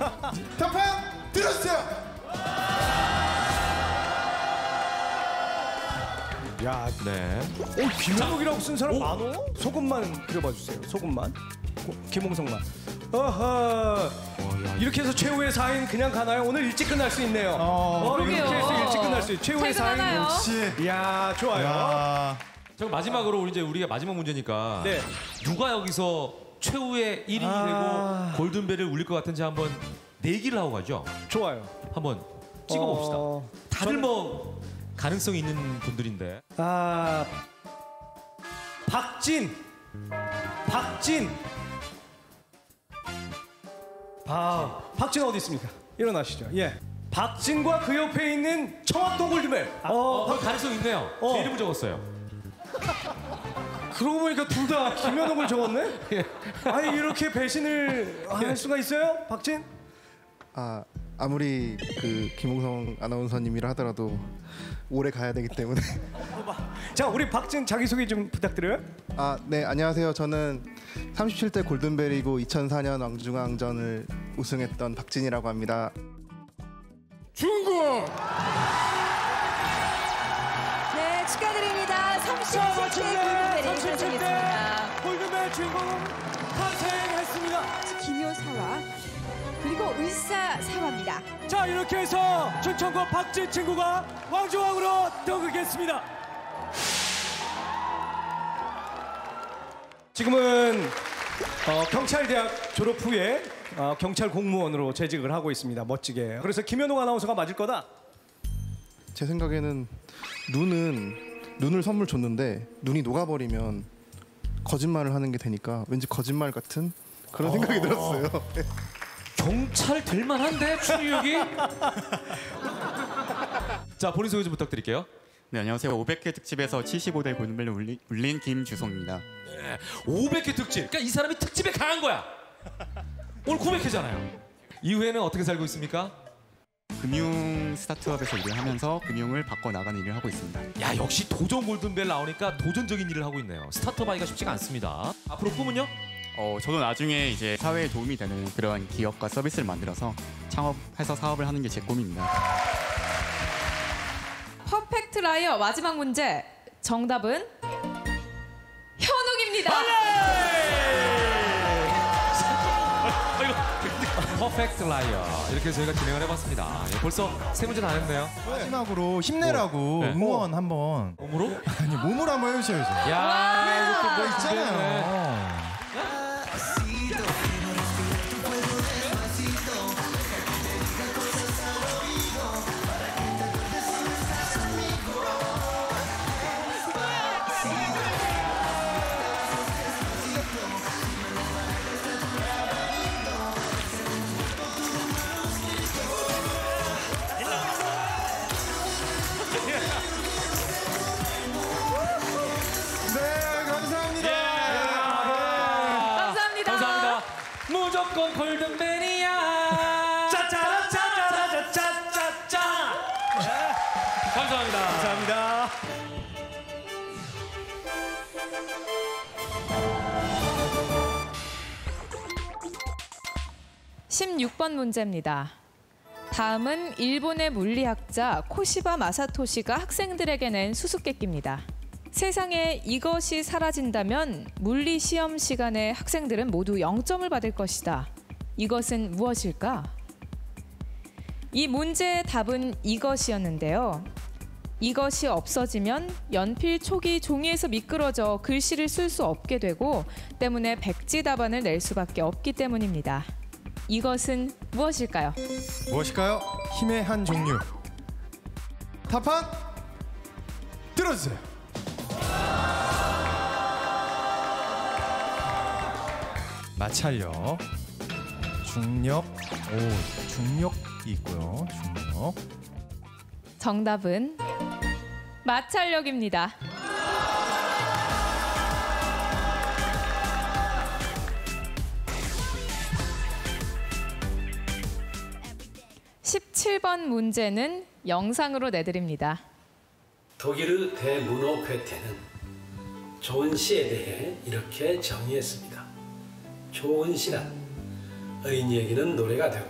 답판 들었어요. 야, 네. 김현욱이라고 쓴 사람 많어? 소금만 그려봐 주세요. 소금만. 김홍성만. 어허. 이렇게 해서 최후의 4인 그냥 가나요? 오늘 일찍 끝날 수 있네요. 이렇게 해서 일찍 끝날 수 있어요. 최후의 4인. 역시. 이야, 좋아요. 저 마지막으로 우리가 마지막 문제니까 네. 누가 여기서 최후의 1인이 되고 골든벨을 울릴 것 같은지 한번 내기를 하고 가죠. 좋아요. 한번 찍어봅시다. 다들 뭐 가능성이 있는 분들인데. 박진. 박진 어디 있습니까? 일어나시죠. 예. 박진과 그 옆에 있는 청학동 골든벨. 가능성 있네요. 제 이름을 적었어요. 그러고 보니까 둘 다 김현욱을 적었네? 아니 이렇게 배신을 할 수가 있어요? 박진? 아무리 그 김홍성 아나운서님이라 하더라도 오래 가야 되기 때문에. 자, 우리 박진 자기소개 좀 부탁드려요. 네, 안녕하세요. 저는 37대 골든벨이고 2004년 왕중왕전을 우승했던 박진이라고 합니다. 중국! 네, 축하드립니다. 37대 골든벨이 탄생했습니다. 골든벨 주인공은 탄생했습니다. 김효사와 그리고 을사사화입니다. 자, 이렇게 해서 춘천고 박진 친구가 왕중왕으로 떠들겠습니다. 지금은 경찰대학 졸업 후에 경찰 공무원으로 재직을 하고 있습니다. 멋지게. 그래서 김현욱 아나운서가 맞을 거다. 제 생각에는 눈을 선물 줬는데 눈이 녹아버리면 거짓말을 하는 게 되니까 왠지 거짓말 같은 그런 생각이 들었어요. 경찰 될 만한데 추리력이. 자, 본인 소개 좀 부탁드릴게요. 네, 안녕하세요. 500회 특집에서 75대 골든벨을 울린 김주성입니다. 네, 500회 특집. 그러니까 이 사람이 특집에 강한 거야. 오늘 900회잖아요. 이후에는 어떻게 살고 있습니까? 금융 스타트업에서 일을 하면서 금융을 바꿔 나가는 일을 하고 있습니다. 야, 역시 도전 골든벨 나오니까 도전적인 일을 하고 있네요. 스타트업 하기가 쉽지가 않습니다. 앞으로 꿈은요? 저도 나중에 이제 사회에 도움이 되는 그런 기업과 서비스를 만들어서 창업해서 사업을 하는 게 제 꿈입니다. 퍼펙트 라이어 마지막 문제. 정답은 현욱입니다. 퍼펙트 라이어. 이렇게 저희가 진행을 해봤습니다. 벌써 세 문제 다 했네요. 마지막으로 힘내라고 응원 한번. 몸으로? 아니 몸으로 한번 해주셔야죠. 야, 이것도 뭐 있잖아요. 무조건 골든벨이야. 짜짜라짜짜라짜짜짜. 감사합니다. 감사합니다. (16번) 문제입니다. 다음은 일본의 물리학자 코시바 마사토시가 학생들에게 낸 수수께끼입니다. 세상에 이것이 사라진다면 물리 시험 시간에 학생들은 모두 0점을 받을 것이다. 이것은 무엇일까? 이 문제의 답은 이것이었는데요. 이것이 없어지면 연필 촉이 종이에서 미끄러져 글씨를 쓸 수 없게 되고 때문에 백지 답안을 낼 수밖에 없기 때문입니다. 이것은 무엇일까요? 무엇일까요? 힘의 한 종류. 답판 들어주세요. 마찰력, 중력, 중력이 있고요. 중력. 정답은 마찰력입니다. (17번) 문제는 영상으로 내드립니다. 독일의 대문호 괴테는 좋은 시에 대해 이렇게 정의했습니다. 좋은 시란 어린이에게는 노래가 되고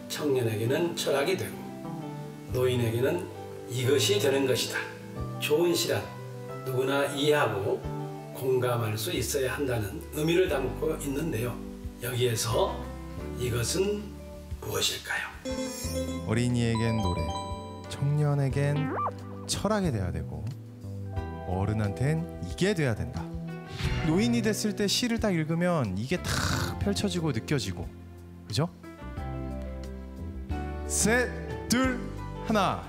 청년에게는 철학이 되고 노인에게는 이것이 되는 것이다. 좋은 시란 누구나 이해하고 공감할 수 있어야 한다는 의미를 담고 있는데요. 여기에서 이것은 무엇일까요? 어린이에겐 노래, 청년에겐 철학이 돼야 되고 어른한텐 이게 돼야 된다. 노인이 됐을 때 시를 딱 읽으면 이게 탁 펼쳐지고 느껴지고, 그죠? 셋, 둘, 하나.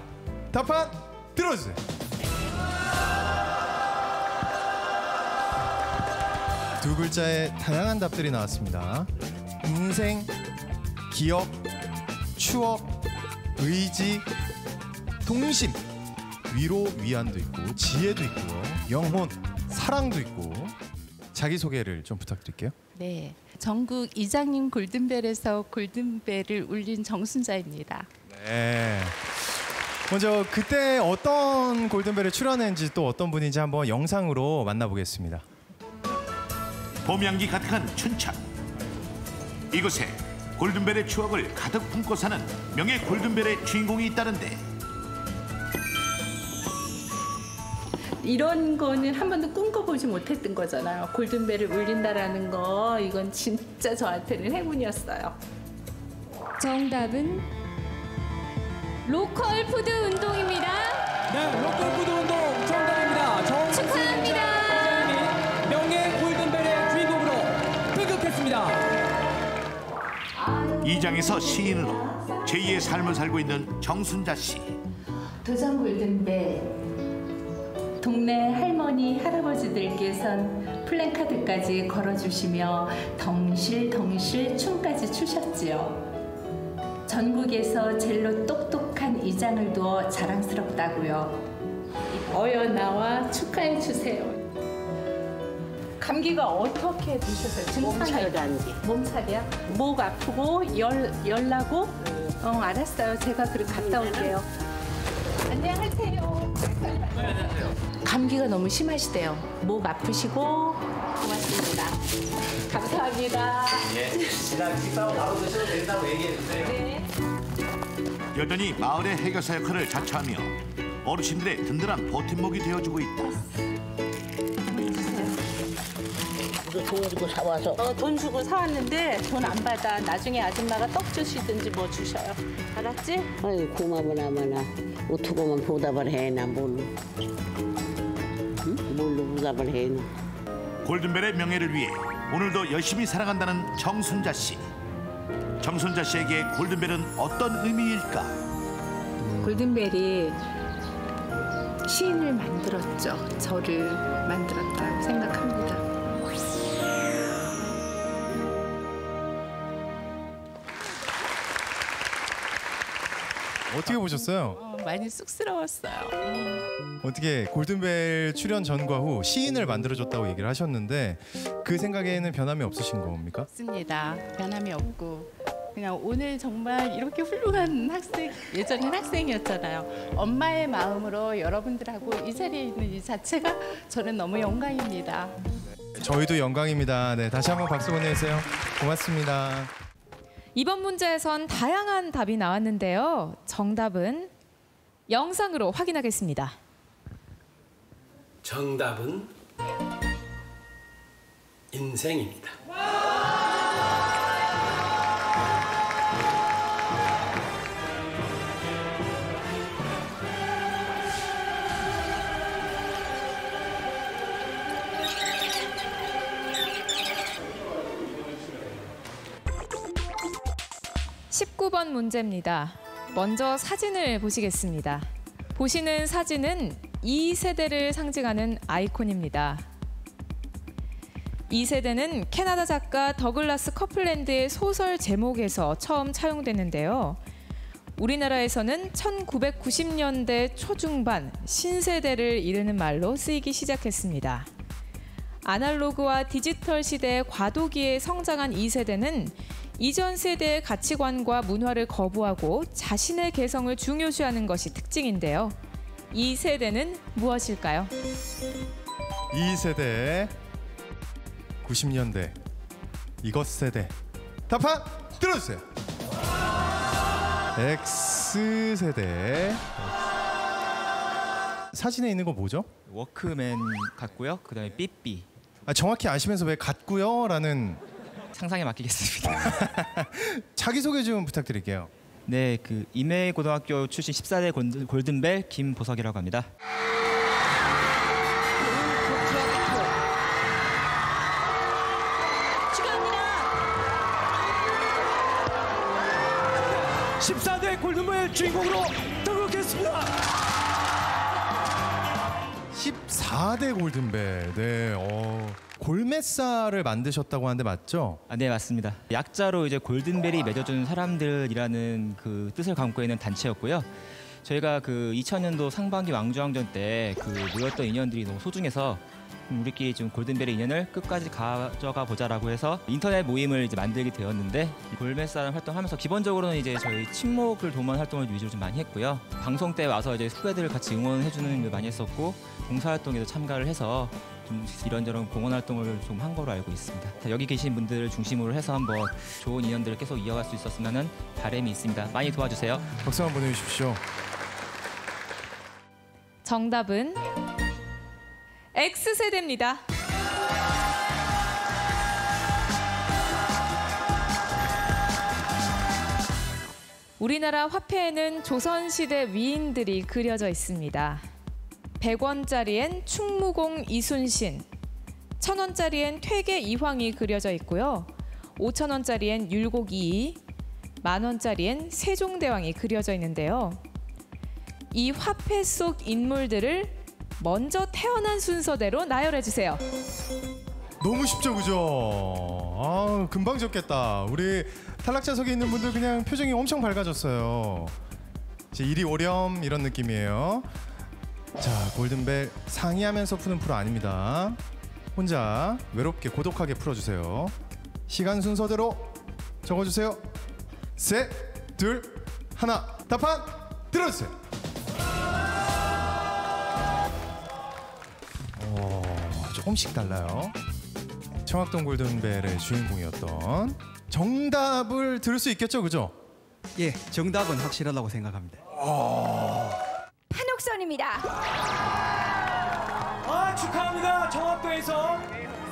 답판 들어주세요. 두 글자의 다양한 답들이 나왔습니다. 인생, 기억, 추억, 의지, 동심, 위로, 위안도 있고 지혜도 있고요. 영혼, 사랑도 있고. 자기소개를 좀 부탁드릴게요. 네, 전국 이장님 골든벨에서 골든벨을 울린 정순자입니다. 네. 먼저 그때 어떤 골든벨에 출연했는지 또 어떤 분인지 한번 영상으로 만나보겠습니다. 봄 향기 가득한 춘천. 이곳에 골든벨의 추억을 가득 품고 사는 명예 골든벨의 주인공이 있다는데 이런 거는 한 번도 꿈꿔보지 못했던 거잖아요. 골든벨을 울린다라는 거, 이건 진짜 저한테는 행운이었어요. 정답은 로컬 푸드 운동입니다. 네, 로컬 푸드 운동 정답입니다. 축하합니다. 명예 골든벨의 주인공으로 등극했습니다. 이장에서 시인으로 제2의 삶을 살고 있는 정순자 씨. 도전 골든벨. 동네 할머니, 할아버지들께선 플랜카드까지 걸어주시며 덩실덩실 춤까지 추셨지요. 전국에서 제일로 똑똑한 이장을 두어 자랑스럽다고요. 어여 나와 축하해 주세요. 감기가 어떻게 드셨어요? 증상이 몸살이야? 목 아프고 열 나고? 알았어요. 제가 그럼 갔다 올게요. 안녕하세요. 감기가 너무 심하시대요. 목 아프시고 고맙습니다. 감사합니다. 지난 식사하고 바로 드셔도 된다고 얘기해주세요. 네. 여전히 마을의 해결사 역할을 자처하며 어르신들의 든든한 버팀목이 되어주고 있다. 돈 주고 사와서. 돈 주고 사왔는데 돈 안 받아. 나중에 아줌마가 떡 주시든지 뭐 주셔요. 알았지? 아이 고마워나마나 어떻게만 보답을 해나 뭘로. 응? 뭘로 보답을 해나. 골든벨의 명예를 위해 오늘도 열심히 살아간다는 정순자 씨. 정순자 씨에게 골든벨은 어떤 의미일까? 골든벨이 시인을 만들었죠. 저를 만들었다고 생각합니다. 어떻게 보셨어요? 많이 쑥스러웠어요. 어떻게 골든벨 출연 전과 후 시인을 만들어줬다고 얘기를 하셨는데 그 생각에는 변함이 없으신 겁니까? 없습니다. 변함이 없고 그냥 오늘 정말 이렇게 훌륭한 학생, 예전엔 학생이었잖아요. 엄마의 마음으로 여러분들하고 이 자리에 있는 이 자체가 저는 너무 영광입니다. 저희도 영광입니다. 네, 다시 한번 박수 보내주세요. 고맙습니다. 이번 문제에선 다양한 답이 나왔는데요. 정답은 영상으로 확인하겠습니다. 정답은 인생입니다. (19번) 문제입니다. 먼저 사진을 보시겠습니다. 보시는 사진은 2세대를 상징하는 아이콘입니다. 2세대는 캐나다 작가 더글라스 커플랜드의 소설 제목에서 처음 차용됐는데요. 우리나라에서는 1990년대 초중반 신세대를 이르는 말로 쓰이기 시작했습니다. 아날로그와 디지털 시대의 과도기에 성장한 2세대는 이전 세대의 가치관과 문화를 거부하고 자신의 개성을 중요시하는 것이 특징인데요. 이 세대는 무엇일까요? 2세대 90년대 이것 세대 답판 들어주세요. X세대 사진에 있는 거 뭐죠? 워크맨 같고요. 그다음에 삐삐. 정확히 아시면서 왜 같고요? 라는 상상에 맡기겠습니다. 자기소개 좀 부탁드릴게요. 네, 그 임해고등학교 출신 14대 골든벨 김보석이라고 합니다. 축하합니다. 14대 골든벨 주인공으로 등극했습니다. 14대 골든벨. 네. 골메사를 만드셨다고 하는데 맞죠? 네, 맞습니다. 약자로 이제 골든벨이 맺어주는 사람들이라는 그 뜻을 담고 있는 단체였고요. 저희가 그 2000년도 상반기 왕중왕전 때 그 모였던 인연들이 너무 소중해서 우리끼리 좀 골든벨의 인연을 끝까지 가져가 보자라고 해서 인터넷 모임을 이제 만들게 되었는데, 골메사라는 활동하면서 기본적으로는 이제 저희 친목을 도모하는 활동을 위주로 좀 많이 했고요. 방송 때 와서 이제 후배들을 같이 응원해주는 일 많이 했었고, 봉사활동에도 참가를 해서 좀 이런저런 공헌 활동을 좀 한 거로 알고 있습니다. 여기 계신 분들을 중심으로 해서 한번 좋은 인연들을 계속 이어갈 수 있었으면 하는 바람이 있습니다. 많이 도와주세요. 박수 한번 보내주십시오. 정답은 X세대입니다. 우리나라 화폐에는 조선시대 위인들이 그려져 있습니다. 100원짜리엔 충무공 이순신, 1000원짜리엔 퇴계 이황이 그려져 있고요. 5000원짜리엔 율곡 이이, 10,000원짜리엔 세종대왕이 그려져 있는데요. 이 화폐 속 인물들을 먼저 태어난 순서대로 나열해 주세요. 너무 쉽죠, 그죠? 금방 적겠다. 우리 탈락자석에 있는 분들 그냥 표정이 엄청 밝아졌어요. 이제 이리 오렴 이런 느낌이에요. 자, 골든벨 상의하면서 푸는 프로 아닙니다. 혼자 외롭게 고독하게 풀어주세요. 시간 순서대로 적어주세요. 셋, 둘, 하나. 답판 들어주세요. 조금씩 달라요. 청학동 골든벨의 주인공이었던 정답을 들을 수 있겠죠, 그죠? 예, 정답은 확실하다고 생각합니다. 한옥선입니다. 축하합니다. 정학도에서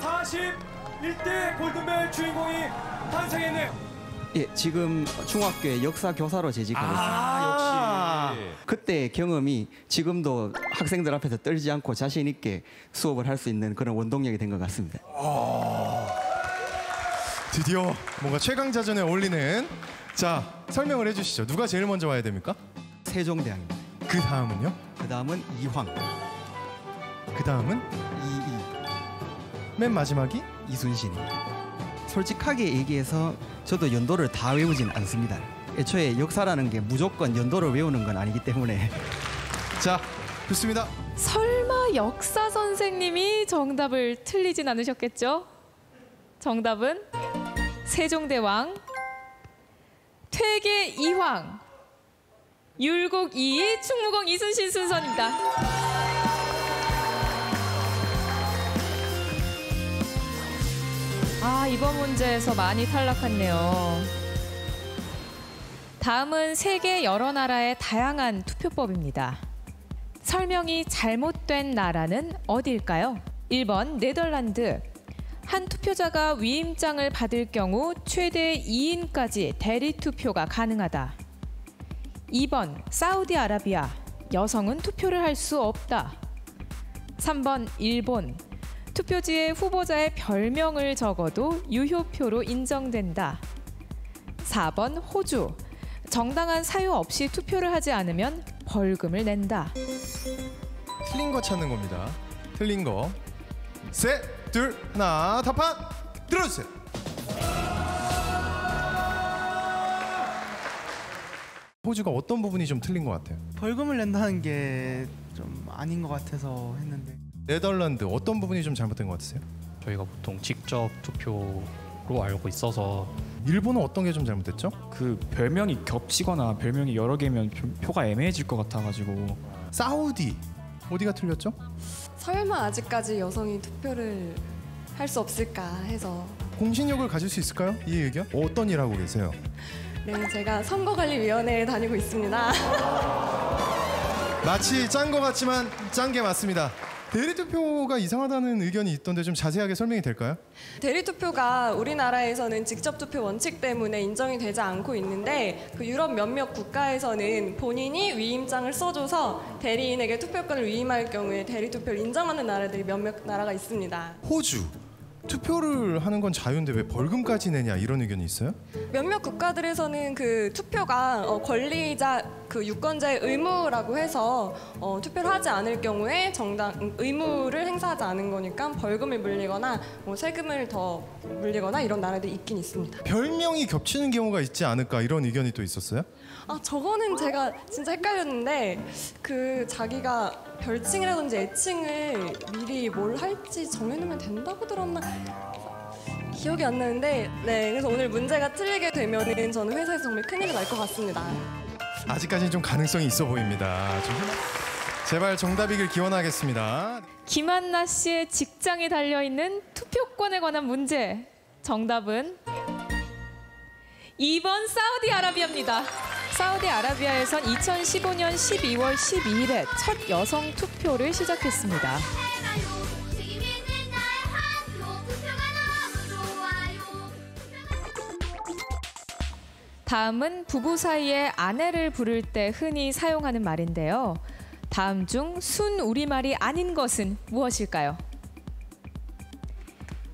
41대 골든벨 주인공이 탄생했네요. 예, 지금 중학교에 역사 교사로 재직하고 있습니다. 역시. 그때 경험이 지금도 학생들 앞에서 떨지 않고 자신 있게 수업을 할 수 있는 그런 원동력이 된 것 같습니다. 드디어 뭔가 최강자전에 어울리는. 자, 설명을 해주시죠. 누가 제일 먼저 와야 됩니까? 세종대왕입니다. 그 다음은요? 그 다음은 이황. 그 다음은? 이이. 맨 마지막이? 이순신입니다. 솔직하게 얘기해서 저도 연도를 다 외우진 않습니다. 애초에 역사라는 게 무조건 연도를 외우는 건 아니기 때문에. 자, 좋습니다. 설마 역사 선생님이 정답을 틀리진 않으셨겠죠? 정답은 세종대왕, 퇴계 이황, 율곡 이이, 충무공 이순신 순서입니다. 이번 문제에서 많이 탈락했네요. 다음은 세계 여러 나라의 다양한 투표법입니다. 설명이 잘못된 나라는 어디일까요? 1번 네덜란드. 한 투표자가 위임장을 받을 경우 최대 2인까지 대리 투표가 가능하다. 2번 사우디아라비아. 여성은 투표를 할 수 없다. 3번 일본. 투표지에 후보자의 별명을 적어도 유효표로 인정된다. 4번 호주. 정당한 사유 없이 투표를 하지 않으면 벌금을 낸다. 틀린 거 찾는 겁니다. 틀린 거. 셋, 둘, 하나. 답판 들어주세요. 호주가 어떤 부분이 좀 틀린 것 같아요? 벌금을 낸다는 게 좀 아닌 것 같아서 했는데. 네덜란드 어떤 부분이 좀 잘못된 것 같으세요? 저희가 보통 직접 투표로 알고 있어서. 일본은 어떤 게 좀 잘못됐죠? 그 별명이 겹치거나 별명이 여러 개면 표가 애매해질 것 같아가지고. 사우디 어디가 틀렸죠? 설마 아직까지 여성이 투표를 할 수 없을까 해서. 공신력을 가질 수 있을까요? 이 의견? 어떤 일 하고 계세요? 네, 제가 선거관리위원회에 다니고 있습니다. 마치 짠 거 같지만 짠 게 맞습니다. 대리투표가 이상하다는 의견이 있던데 좀 자세하게 설명이 될까요? 대리투표가 우리나라에서는 직접투표 원칙 때문에 인정이 되지 않고 있는데 그 유럽 몇몇 국가에서는 본인이 위임장을 써줘서 대리인에게 투표권을 위임할 경우에 대리투표를 인정하는 나라들이 몇몇 나라가 있습니다. 호주. 투표를 하는 건 자유인데 왜 벌금까지 내냐 이런 의견이 있어요? 몇몇 국가들에서는 그 투표가 권리자 그 유권자의 의무라고 해서 투표를 하지 않을 경우에 정당 의무를 행사하지 않은 거니까 벌금을 물리거나 뭐 세금을 더 물리거나 이런 나라들이 있긴 있습니다. 별명이 겹치는 경우가 있지 않을까 이런 의견이 또 있었어요? 아 저거는 제가 진짜 헷갈렸는데 그 자기가 별칭이라든지 애칭을 미리 뭘 할지 정해놓으면 된다고 들었나 기억이 안 나는데 네 그래서 오늘 문제가 틀리게 되면은 저는 회사에서 정말 큰일이 날 것 같습니다. 아직까지는 좀 가능성이 있어 보입니다. 제발 정답이길 기원하겠습니다. 김한나 씨의 직장이 달려있는 투표권에 관한 문제. 정답은 2번 사우디아라비아입니다. 사우디아라비아에선 2015년 12월 12일에 첫 여성 투표를 시작했습니다. 다음은 부부 사이에 아내를 부를 때 흔히 사용하는 말인데요. 다음 중 순 우리말이 아닌 것은 무엇일까요?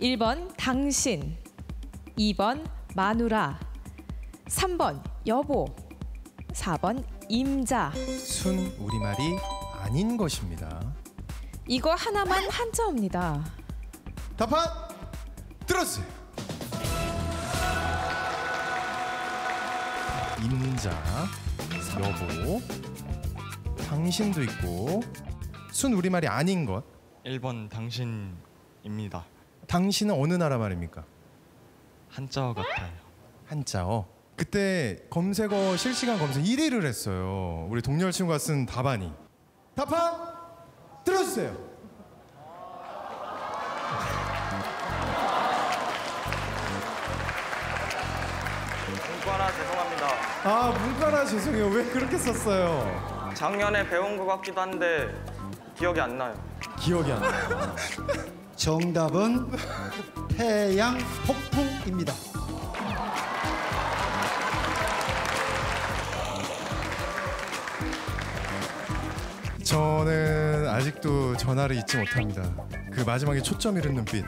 1번 당신, 2번 마누라, 3번 여보, 4번 임자. 순 우리말이 아닌 것입니다. 이거 하나만 한자어입니다. 답판 들어주세요. 임자, 여보, 당신도 있고 순 우리말이 아닌 것. 1번 당신입니다. 당신은 어느 나라 말입니까? 한자어 같아요. 한자어. 그때 검색어 실시간 검색 1위를 했어요. 우리 동열 친구가 쓴 답안이. 답안 들어주세요. 문과라 죄송합니다. 아 문과라 죄송해요. 왜 그렇게 썼어요? 작년에 배운 것 같기도 한데 기억이 안 나요. 기억이 안 나요. 정답은 태양 폭풍입니다. 저는 아직도 전화를 잊지 못합니다. 그 마지막에 초점 잃은 눈빛.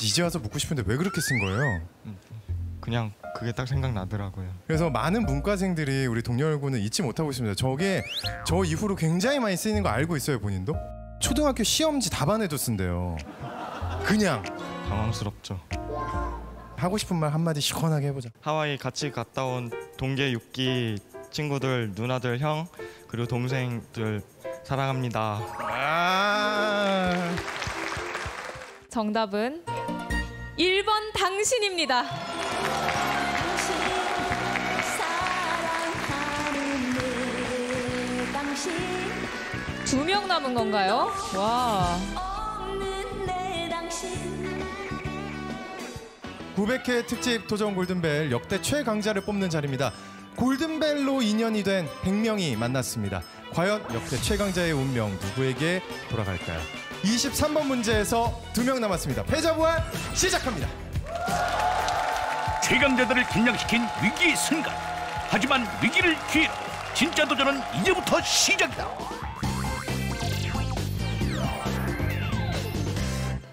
이제 와서 묻고 싶은데 왜 그렇게 쓴 거예요? 그냥 그게 딱 생각나더라고요. 그래서 많은 문과생들이 우리 동열군을 잊지 못하고 있습니다. 저게 저 이후로 굉장히 많이 쓰이는 거 알고 있어요, 본인도? 초등학교 시험지 답안에도 쓴대요. 그냥. 당황스럽죠. 하고 싶은 말 한마디 시원하게 해보자. 하와이 같이 갔다 온 동계 6기 친구들, 누나들, 형 그리고 동생들 사랑합니다. 정답은 1번 당신입니다. 두 명 남은 건가요? 와. 900회 특집 도전 골든벨 역대 최강자를 뽑는 자리입니다. 골든벨로 인연이 된 100명이 만났습니다. 과연 역대 최강자의 운명 누구에게 돌아갈까요? 23번 문제에서 2명 남았습니다. 패자부활 시작합니다. 최강자들을 긴장시킨 위기의 순간. 하지만 위기를 기회로 진짜 도전은 이제부터 시작이다.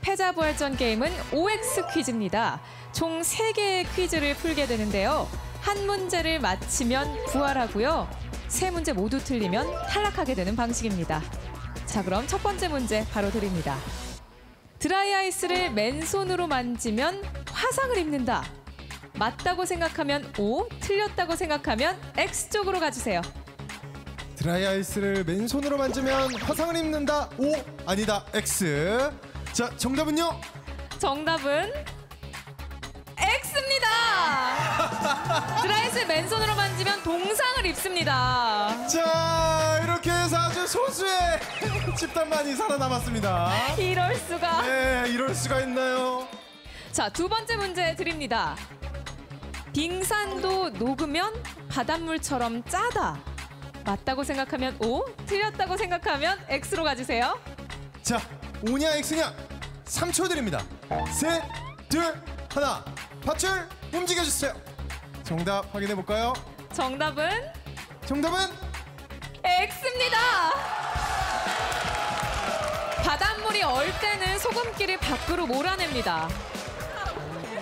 패자부활전 게임은 OX 퀴즈입니다. 총 3개의 퀴즈를 풀게 되는데요. 한 문제를 맞히면 부활하고요. 3문제 모두 틀리면 탈락하게 되는 방식입니다. 자, 그럼 첫 번째 문제 바로 드립니다. 드라이아이스를 맨손으로 만지면 화상을 입는다. 맞다고 생각하면 O, 틀렸다고 생각하면 X 쪽으로 가주세요. 드라이아이스를 맨손으로 만지면 화상을 입는다. O, 아니다. X. 자, 정답은요? 정답은 X입니다. 드라이아이스 맨손으로 만지면 동상을 입습니다. 자, 이렇게 해서 아주 소수의 집단만이 살아남았습니다. 이럴 수가. 네, 이럴 수가 있나요? 자, 두 번째 문제 드립니다. 빙산도 녹으면 바닷물처럼 짜다. 맞다고 생각하면 O, 틀렸다고 생각하면 X로 가주세요. 자, O냐 X냐 3초 드립니다. 셋, 둘, 하나. 밧줄 움직여주세요. 정답 확인해 볼까요? 정답은 X입니다. 바닷물이 얼 때는 소금기를 밖으로 몰아냅니다.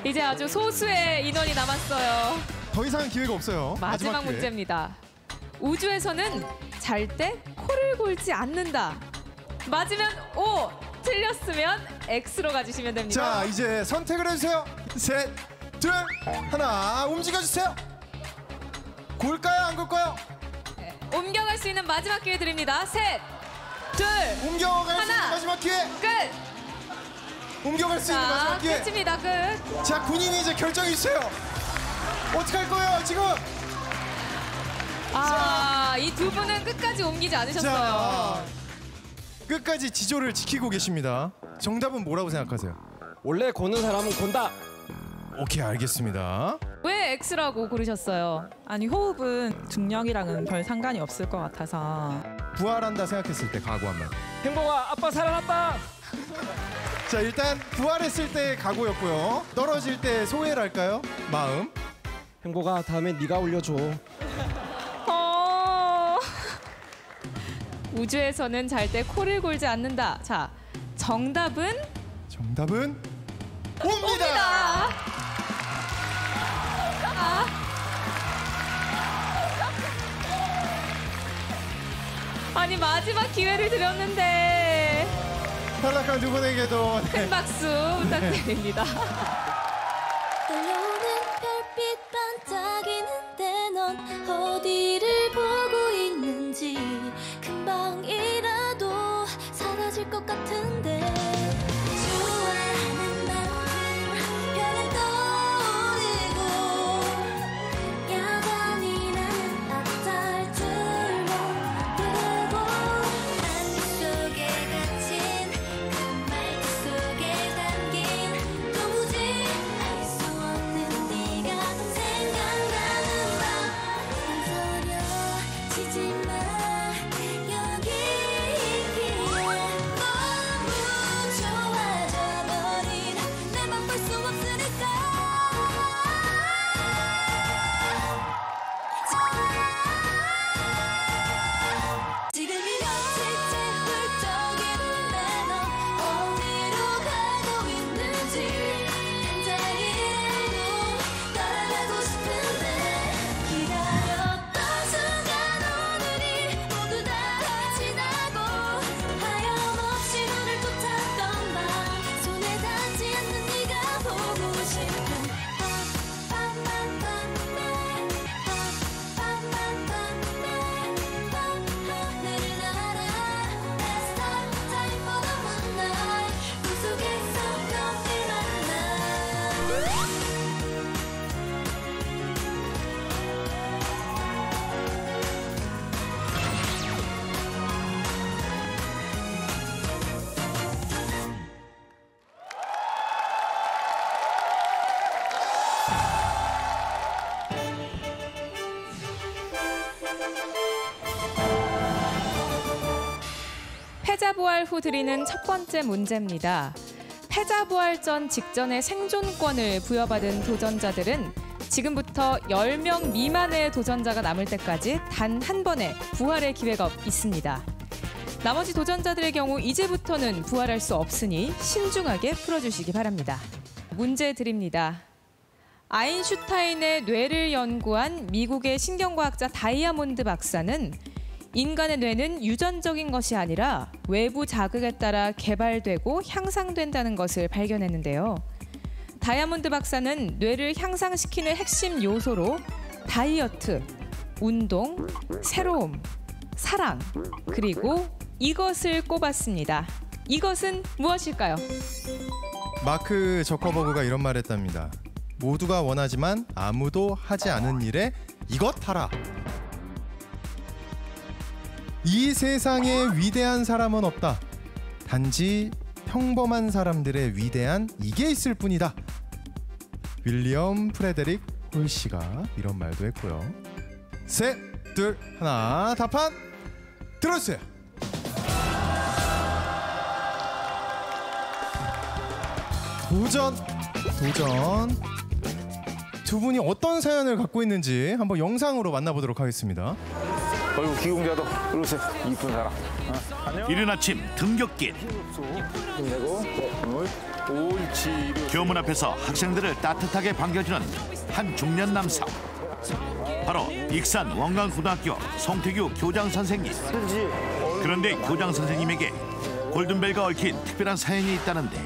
이제 아주 소수의 인원이 남았어요. 더 이상 기회가 없어요. 마지막 기회. 문제입니다. 우주에서는 잘 때 코를 골지 않는다. 맞으면 O, 틀렸으면 X로 가주시면 됩니다. 자, 이제 선택을 해주세요. 셋, 둘, 하나. 움직여주세요. 골까요, 안 골까요? 네, 옮겨갈 수 있는 마지막 기회 드립니다. 셋, 둘, 옮겨갈 수 있는 하나. 마지막 기회. 끝. 옮겨갈 수 있는 마지막 기회. 끝입니다. 끝. 자, 군인이 이제 결정해 주세요. 어떻게 할 거예요, 지금? 이 두 분은 끝까지 옮기지 않으셨어요. 자, 끝까지 지조를 지키고 계십니다. 정답은 뭐라고 생각하세요? 원래 고는 사람은 곤다. 오케이, 알겠습니다. 왜 X라고 고르셨어요? 아니 호흡은 중력이랑은 별 상관이 없을 것 같아서. 부활한다 생각했을 때 각오 한번. 행복아, 아빠 살아났다. 자, 일단 부활했을 때 각오였고요. 떨어질 때 소회랄까요? 마음. 행복아, 다음에 네가 올려줘. 우주에서는 잘 때 코를 골지 않는다. 자, 정답은 옵니다. 아니 마지막 기회를 드렸는데 탈락한 두 분에게도 큰 박수 부탁드립니다. 떨려오는 별빛 반짝이는데 넌 어디를 보고 있는지 금방이라도 사라질 것 같은데 좋아하는 만큼 별을 떠오르고 야단이 나는 앞달들로 뜨고 안개 속에 갇힌 그 말 속에 담긴 도무지 알 수 없는 네가 생각나는 밤 망설여지지만 여기 있기에 너무 좋아져버린 내맘 볼 수 없으니까 지금이면 실제 훌쩍이는 너 어디로 가고 있는지 한장이라도 따라가고 싶은데 기다렸던 순간 오늘이 모두 다 지나고 하염없이 눈을 쫓았던 밤 손에 닿지 않는 네가 보고 싶은 하늘을 날아 Last time for the moonlight 꿈 속에서 너를 만나 패자부활 후 드리는 첫 번째 문제입니다. 패자부활 전 직전에 생존권을 부여받은 도전자들은 지금부터 10명 미만의 도전자가 남을 때까지 단 한 번의 부활의 기회가 있습니다. 나머지 도전자들의 경우 이제부터는 부활할 수 없으니 신중하게 풀어주시기 바랍니다. 문제 드립니다. 아인슈타인의 뇌를 연구한 미국의 신경과학자 다이아몬드 박사는 인간의 뇌는 유전적인 것이 아니라 외부 자극에 따라 개발되고 향상된다는 것을 발견했는데요. 다이아몬드 박사는 뇌를 향상시키는 핵심 요소로 다이어트, 운동, 새로움, 사랑, 그리고 이것을 꼽았습니다. 이것은 무엇일까요? 마크 저커버그가 이런 말 했답니다. 모두가 원하지만 아무도 하지 않은 일에 이것 하라. 이 세상에 위대한 사람은 없다. 단지 평범한 사람들의 위대한 이게 있을 뿐이다. 윌리엄 프레데릭 홀씨가 이런 말도 했고요. 셋, 둘, 하나, 답판 들어주세요. 도전. 두 분이 어떤 사연을 갖고 있는지 한번 영상으로 만나보도록 하겠습니다. 어이구 기공자도 이러세요. 이쁜 사람. 안녕. 이른 아침 등굣길. 힘내고 옳지. 교문 앞에서 학생들을 따뜻하게 반겨주는 한 중년 남성. 바로 익산 원광고등학교 송태규 교장 선생님. 그런데 교장 선생님에게 골든벨과 얽힌 특별한 사연이 있다는데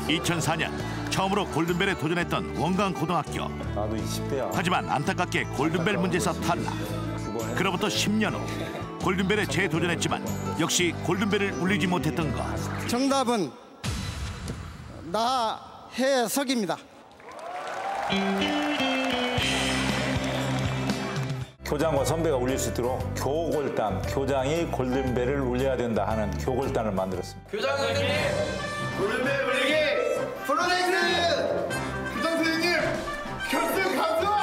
2004년 처음으로 골든벨에 도전했던 원광고등학교. 나도 20대야. 하지만 안타깝게 골든벨 문제에서 탈락. 그로부터 10년 후 골든벨에 재도전했지만 역시 골든벨을 울리지 못했던 것. 정답은 나혜석입니다. 교장과 선배가 울릴 수 있도록 교골단, 교장이 골든벨을 울려야 된다 하는 교골단을 만들었습니다. 교장 선생님, 골든벨 울리기 프로젝트! 교장 선생님, 결승 감사!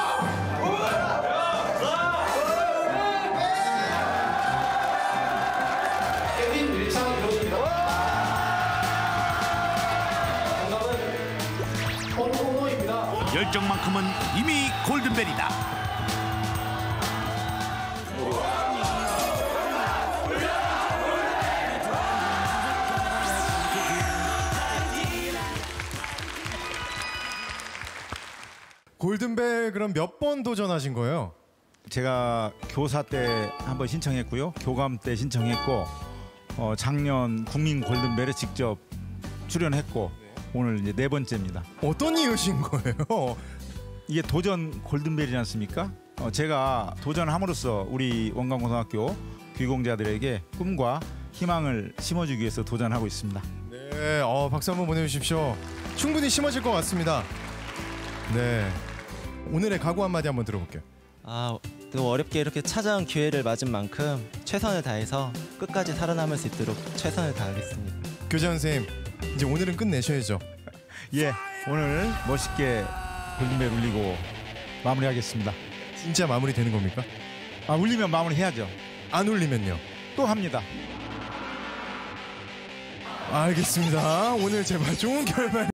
열정만큼은 이미 골든벨이다. 골든벨 그럼 몇 번 도전하신 거예요? 제가 교사 때 한번 신청했고요. 교감 때 신청했고 작년 국민 골든벨에 직접 출연했고 오늘 이제 4번째입니다. 어떤 이유신 거예요? 이게 도전 골든벨이지 않습니까? 제가 도전함으로써 우리 원광고등학교 귀공자들에게 꿈과 희망을 심어주기 위해서 도전하고 있습니다. 네, 박수 한번 보내주십시오. 충분히 심어질 것 같습니다. 네, 오늘의 각오 한마디 한번 들어볼게요. 너무 어렵게 이렇게 찾아온 기회를 맞은 만큼 최선을 다해서 끝까지 살아남을 수 있도록 최선을 다하겠습니다. 교장 선생님, 이제 오늘은 끝내셔야죠. 예, 오늘 멋있게 골든벨 울리고 마무리하겠습니다. 진짜 마무리 되는 겁니까? 울리면 마무리해야죠. 안 울리면요? 또 합니다. 알겠습니다. 오늘 제발 좋은 결말